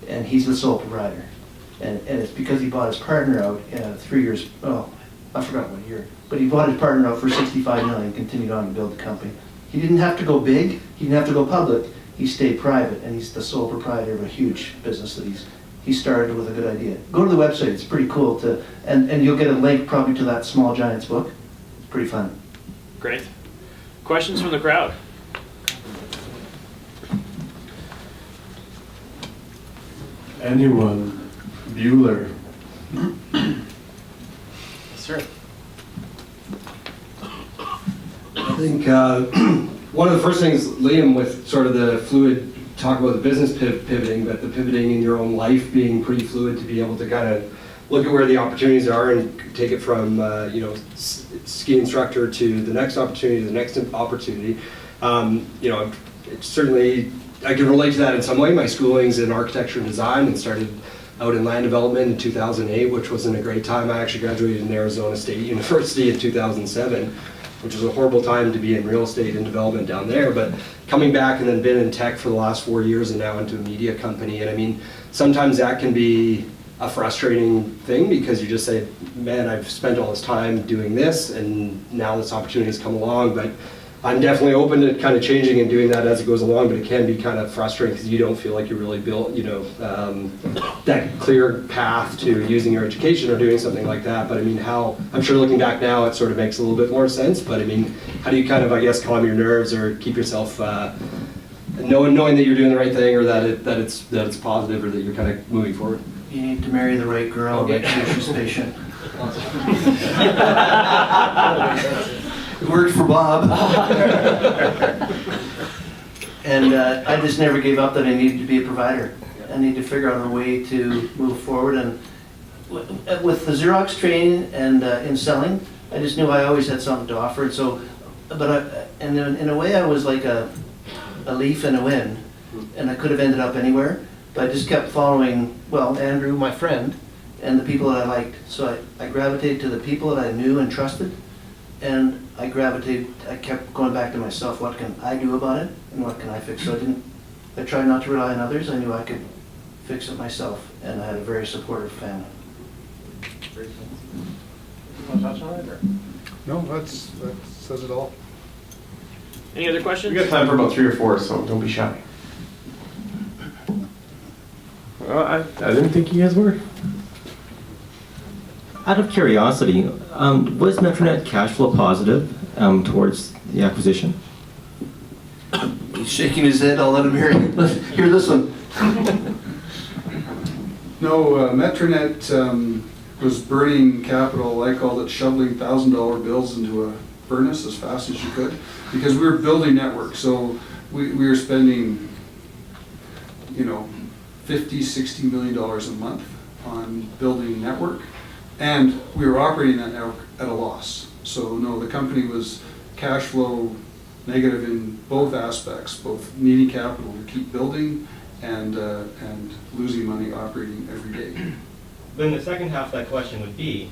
And he's the sole proprietor. And it's because he bought his partner out 3 years, I forgot what year, but he bought his partner out for $65 million and continued on to build the company. He didn't have to go big, he didn't have to go public. he stayed private, and he's the sole proprietor of a huge business that he started with a good idea. Go to the website, it's pretty cool and you'll get a link probably to that Small Giants book. It's pretty fun. Great. Questions from the crowd? Anyone? Bueller. Sir. I think one of the first things, Liam, with sort of the fluid talk about the business pivoting, but the pivoting in your own life being pretty fluid to be able to kind of look at where the opportunities are and take it from ski instructor to the next opportunity to the next opportunity. It's certainly, I can relate to that in some way. My schooling's in architecture and design and started out in land development in 2008, which wasn't a great time. I actually graduated in Arizona State University in 2007, which was a horrible time to be in real estate and development down there. But coming back and then been in tech for the last 4 years and now into a media company. And I mean, sometimes that can be a frustrating thing because you just say, man, I've spent all this time doing this and now this opportunity has come along. But I'm definitely open to kind of changing and doing that as it goes along, but it can be kind of frustrating because you don't feel like you really built, that clear path to using your education or doing something like that. But I mean, I'm sure looking back now, it sort of makes a little bit more sense. But I mean, how do you kind of, I guess, calm your nerves or keep yourself knowing that you're doing the right thing or that it's positive or that you're kind of moving forward? You need to marry the right girl, Okay. make sure she's patient. It worked for Bob. And I just never gave up that I needed to be a provider. I needed to figure out a way to move forward. And with the Xerox training and in selling, I just knew I always had something to offer. And so, and in a way, I was like a leaf in a wind, and I could have ended up anywhere. But I just kept following, Andrew, my friend, and the people that I liked. So I gravitated to the people that I knew and trusted. And I kept going back to myself, what can I do about it and what can I fix? So I tried not to rely on others. I knew I could fix it myself, and I had a very supportive family. You want to touch on it? Or? No, that says it all. Any other questions? We got time for about 3 or 4, so don't be shy. Well, I didn't think you guys were. Out of curiosity, was MetroNet cash flow positive towards the acquisition? He's shaking his head. I'll let him hear this one. No, MetroNet was burning capital. I called it shoveling $1,000 bills into a furnace as fast as you could because we were building networks. So we were spending, $50, $60 million a month on building network. And we were operating that network at a loss. So no, the company was cash flow negative in both aspects, both needing capital to keep building and losing money operating every day. Then the second half of that question would be,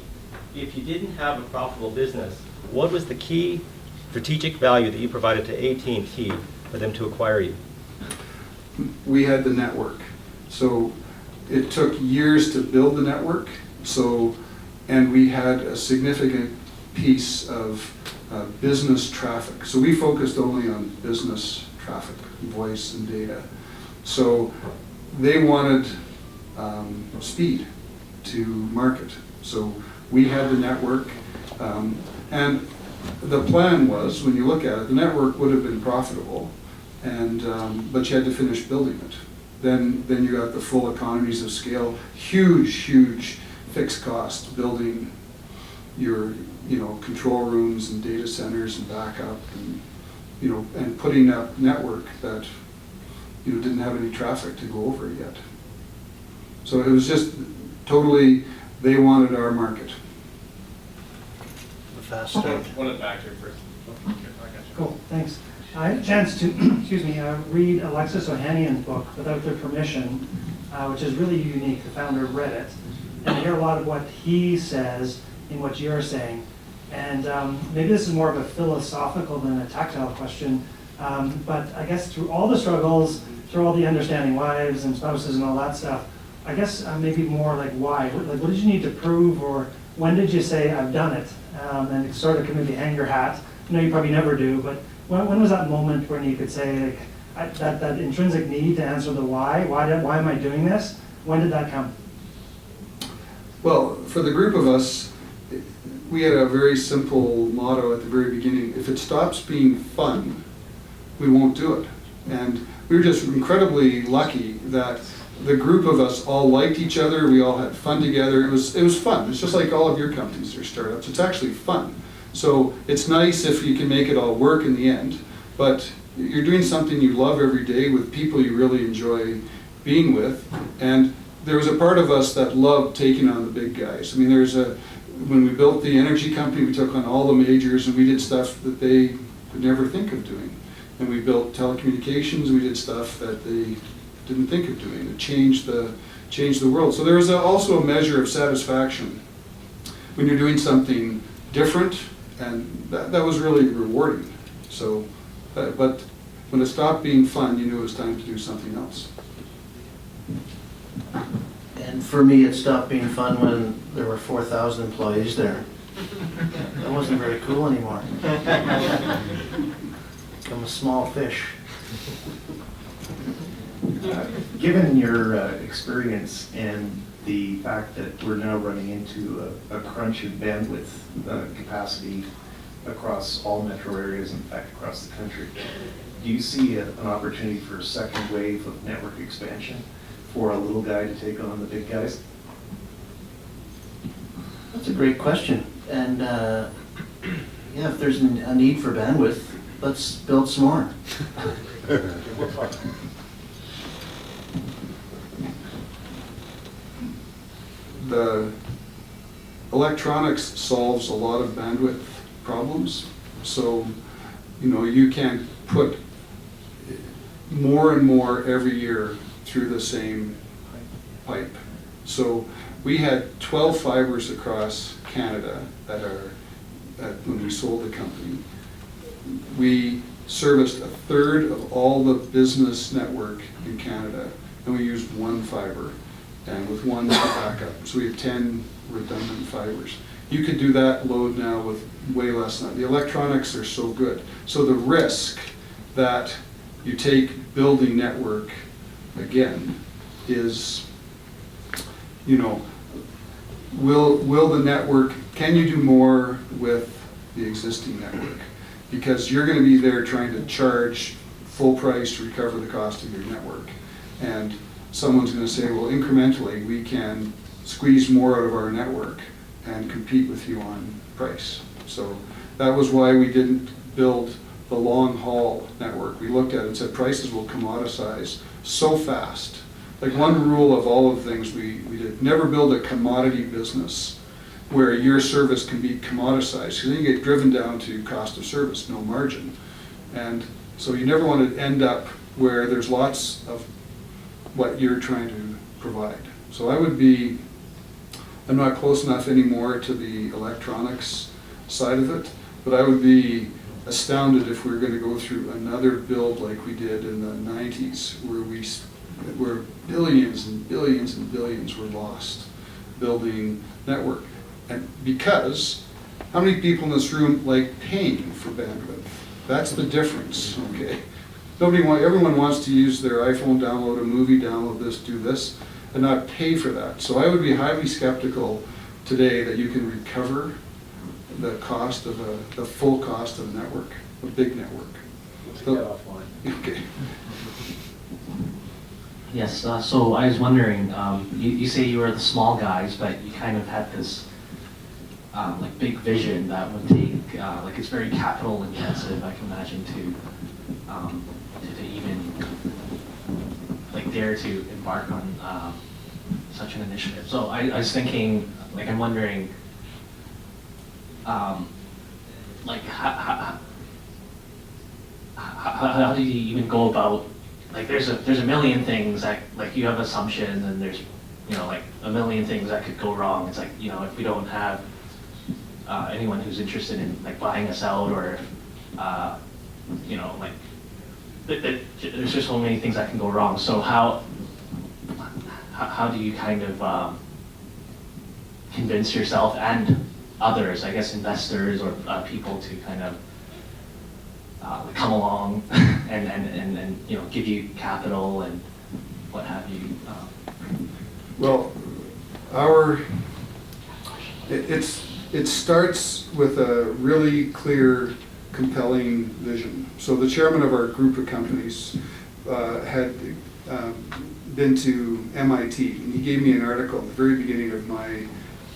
if you didn't have a profitable business, what was the key strategic value that you provided to AT&T for them to acquire you? We had the network. So it took years to build the network. And we had a significant piece of business traffic. So we focused only on business traffic, voice and data. So they wanted speed to market. So we had the network. And the plan was, when you look at it, the network would have been profitable, but you had to finish building it. Then you got the full economies of scale, huge fixed cost building your control rooms and data centers and backup and putting up network that didn't have any traffic to go over yet. So it was just totally, they wanted our market. The fast start. One at the back here first. Cool, thanks. I had a chance to, read Alexis Ohanian's book, Without Their Permission, which is really unique. The founder read it. And I hear a lot of what he says in what you're saying. And maybe this is more of a philosophical than a tactile question, but I guess through all the struggles, through all the understanding wives and spouses and all that stuff, I guess maybe more like why? What did you need to prove, or when did you say, I've done it? And it sort of can maybe hang your hat. I know you probably never do, but when was that moment when you could say, like, that intrinsic need to answer the why. Why am I doing this? When did that come? Well, for the group of us, we had a very simple motto at the very beginning. If it stops being fun, we won't do it. And we were just incredibly lucky that the group of us all liked each other. We all had fun together. It was fun. It's just like all of your companies or startups. It's actually fun. So it's nice if you can make it all work in the end, but you're doing something you love every day with people you really enjoy being with. And there was a part of us that loved taking on the big guys. I mean, when we built the energy company, we took on all the majors and we did stuff that they could never think of doing. And we built telecommunications, we did stuff that they didn't think of doing. It changed the world. So there was also a measure of satisfaction when you're doing something different, and that was really rewarding. So, but when it stopped being fun, you knew it was time to do something else. And for me, it stopped being fun when there were 4,000 employees there. That wasn't very cool anymore. Become a small fish. Given your experience and the fact that we're now running into a crunch in bandwidth capacity across all metro areas, in fact across the country, do you see an opportunity for a second wave of network expansion for a little guy to take on the big guys? That's a great question. And yeah, if there's a need for bandwidth, let's build some more. The electronics solves a lot of bandwidth problems. So, you can put more and more every year through the same pipe. So we had 12 fibers across Canada when we sold the company. We serviced a third of all the business network in Canada, and we used one fiber and with one backup. So we have 10 redundant fibers. You could do that load now with way less than that. The electronics are so good. So the risk that you take building network again is, will the network, can you do more with the existing network? Because you're going to be there trying to charge full price to recover the cost of your network. And someone's going to say, well, incrementally, we can squeeze more out of our network and compete with you on price. So that was why we didn't build the long haul network. We looked at it and said prices will commoditize so fast. Like one rule of all of the things we did, never build a commodity business where your service can be commoditized, because then you get driven down to cost of service, no margin. And so you never want to end up where there's lots of what you're trying to provide. So I'm not close enough anymore to the electronics side of it, but I would be astounded if we were going to go through another build like we did in the 90s, where billions and billions and billions were lost building network. And because, how many people in this room like paying for bandwidth? That's the difference, okay? Everyone wants to use their iPhone, download a movie, download this, do this, and not pay for that. So I would be highly skeptical today that you can recover the cost of the full cost of a network, a big network. Let's get offline. Okay. Yes, so I was wondering, you say you were the small guys, but you kind of had this like big vision that would take, like it's very capital intensive, I can imagine, to even like dare to embark on such an initiative. So I was thinking, like I'm wondering, like how do you even go about, like there's a million things that, like you have assumptions and there's, like a million things that could go wrong. It's like, if we don't have anyone who's interested in like buying us out, or like there's just so many things that can go wrong. So how do you kind of convince yourself and others, I guess investors or people, to kind of come along and you know, give you capital and what have you? Well, it starts with a really clear, compelling vision. So the chairman of our group of companies had been to MIT, and he gave me an article at the very beginning of my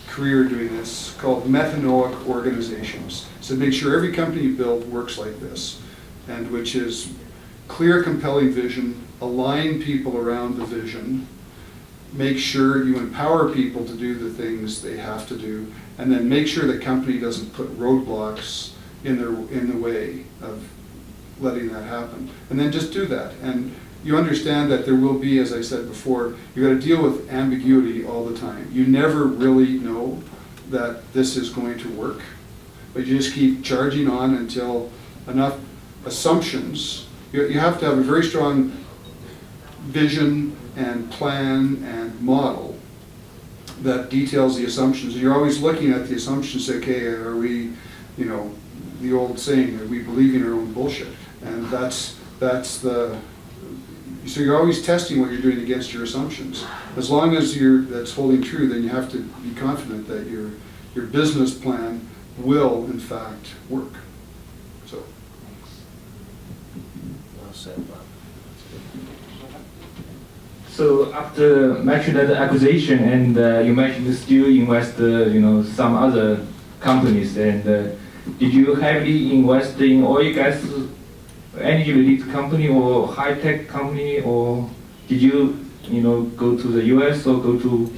career doing this called Methanoic Organizations. So make sure every company you build works like this, and which is clear, compelling vision, align people around the vision, make sure you empower people to do the things they have to do, and then make sure the company doesn't put roadblocks in the way of letting that happen. And then just do that. And you understand that there will be, as I said before, you got to deal with ambiguity all the time. You never really know that this is going to work, but you just keep charging on until enough assumptions. You have to have a very strong vision and plan and model that details the assumptions. And you're always looking at the assumptions, say, okay, are we, you know, the old saying, are we believing our own bullshit? And that's the, so you're always testing what you're doing against your assumptions. As long as that's holding true, then you have to be confident that your business plan will, in fact, work. So. Well said, Bob. So after MetroNet acquisition, and you mentioned you still invest, you know, some other companies, and did you heavily invest in oil, gas, energy-related company or high-tech company, or did you, you know, go to the U.S. or go to,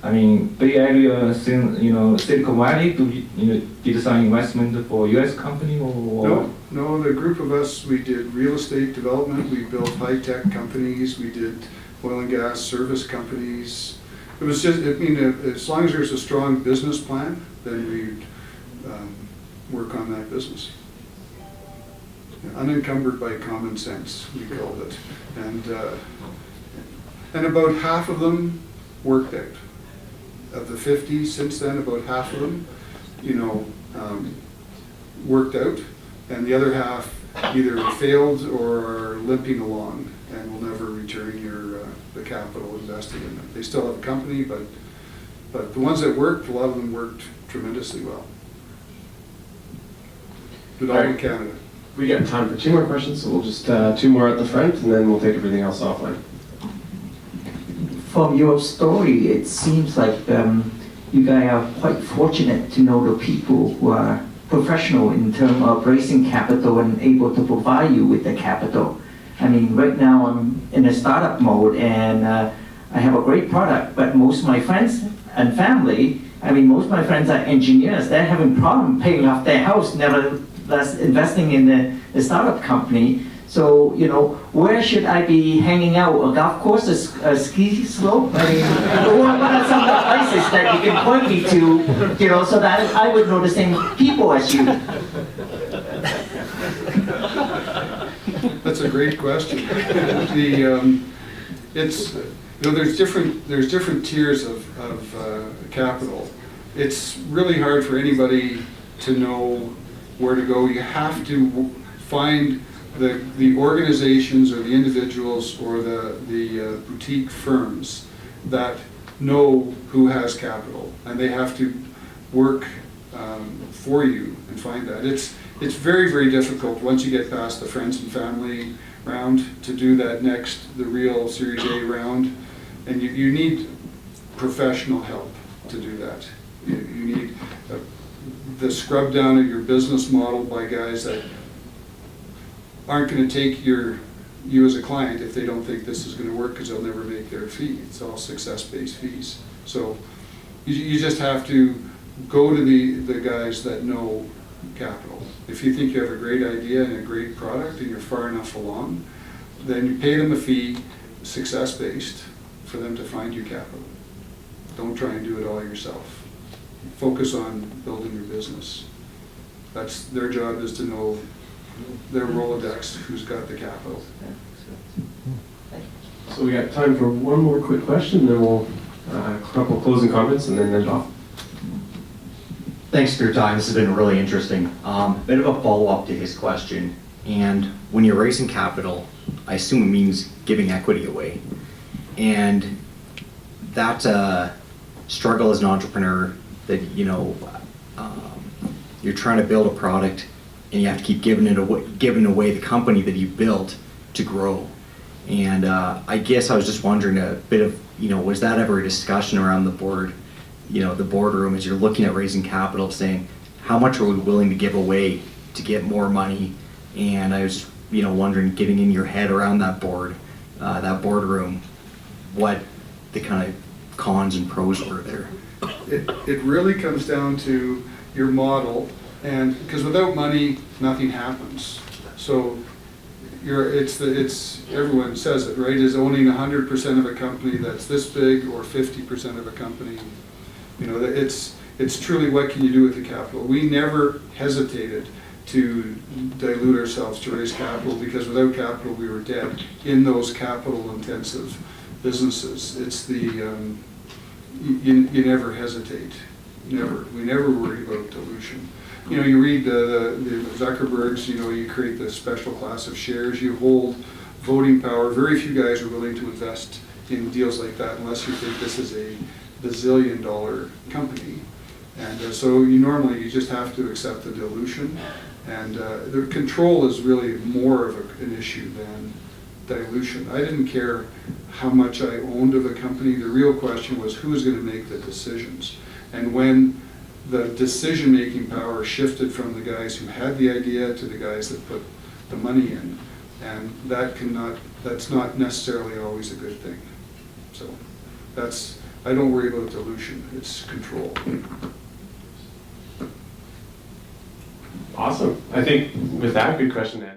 I mean, Bay Area, you know, Silicon Valley to, you know, did some investment for U.S. company or? No, the group of us, we did real estate development, we built high-tech companies, we did oil and gas service companies. It was just, I mean, as long as there's a strong business plan, then we'd work on that business. Unencumbered by common sense, we called it. And about half of them worked out. Of the 50 since then, about half of them, you know, worked out, and the other half either failed or are limping along and will never return the capital invested in them. They still have a company, but the ones that worked, a lot of them worked tremendously well. Did all in Canada. We got time for 2 more questions, so we'll just 2 more at the front, and then we'll take everything else offline. From your story, it seems like you guys are quite fortunate to know the people who are professional in terms of raising capital and able to provide you with the capital. I mean, right now I'm in a startup mode, and I have a great product, but most of my friends and family, I mean, most of my friends are engineers. They're having problem paying off their house, nevertheless investing in the startup company. So, you know, where should I be hanging out? A golf course, a ski slope? I mean, what are some of the places that you can point me to, you know, so that I would know the same people as you? That's a great question. It's, you know, there's different tiers of capital. It's really hard for anybody to know where to go. You have to find the organizations or the individuals or the boutique firms that know who has capital, and they have to work for you and find that. It's very, very difficult once you get past the friends and family round to do that next, the real Series A round, and you need professional help to do that. You need the scrub down of your business model by guys that aren't going to take you as a client if they don't think this is going to work, because they'll never make their fee. It's all success-based fees. So you just have to go to the guys that know capital. If you think you have a great idea and a great product and you're far enough along, then you pay them a fee, success-based, for them to find you capital. Don't try and do it all yourself. Focus on building your business. That's their job, is to know their Rolodex, who's got the capital. So we got time for 1 more quick question, then we'll a couple closing comments and then end off. Thanks for your time. This has been really interesting. Bit of a follow-up to his question. And when you're raising capital, I assume it means giving equity away. And that struggle as an entrepreneur, that you're trying to build a product and you have to keep giving away the company that you built to grow. And I guess I was just wondering a bit of, was that ever a discussion around the board, the boardroom, as you're looking at raising capital, saying how much are we willing to give away to get more money? And I was wondering, getting in your head around that boardroom, what the kind of cons and pros were there. It really comes down to your model, and because without money, nothing happens. So everyone says it, right? Is owning 100% of a company that's this big, or 50% of a company. It's truly, what can you do with the capital? We never hesitated to dilute ourselves to raise capital, because without capital we were dead in those capital intensive businesses. It's you never hesitate. Never. We never worry about dilution. You read the Zuckerbergs, you create the special class of shares, you hold voting power. Very few guys are willing to invest in deals like that unless you think this is a bazillion-dollar company. And so you just have to accept the dilution. And the control is really more of an issue than dilution. I didn't care how much I owned of a company. The real question was, who was going to make the decisions? And when the decision-making power shifted from the guys who had the idea to the guys that put the money in, and that's not necessarily always a good thing. So I don't worry about dilution, it's control. Awesome. I think with that, good question, Ed.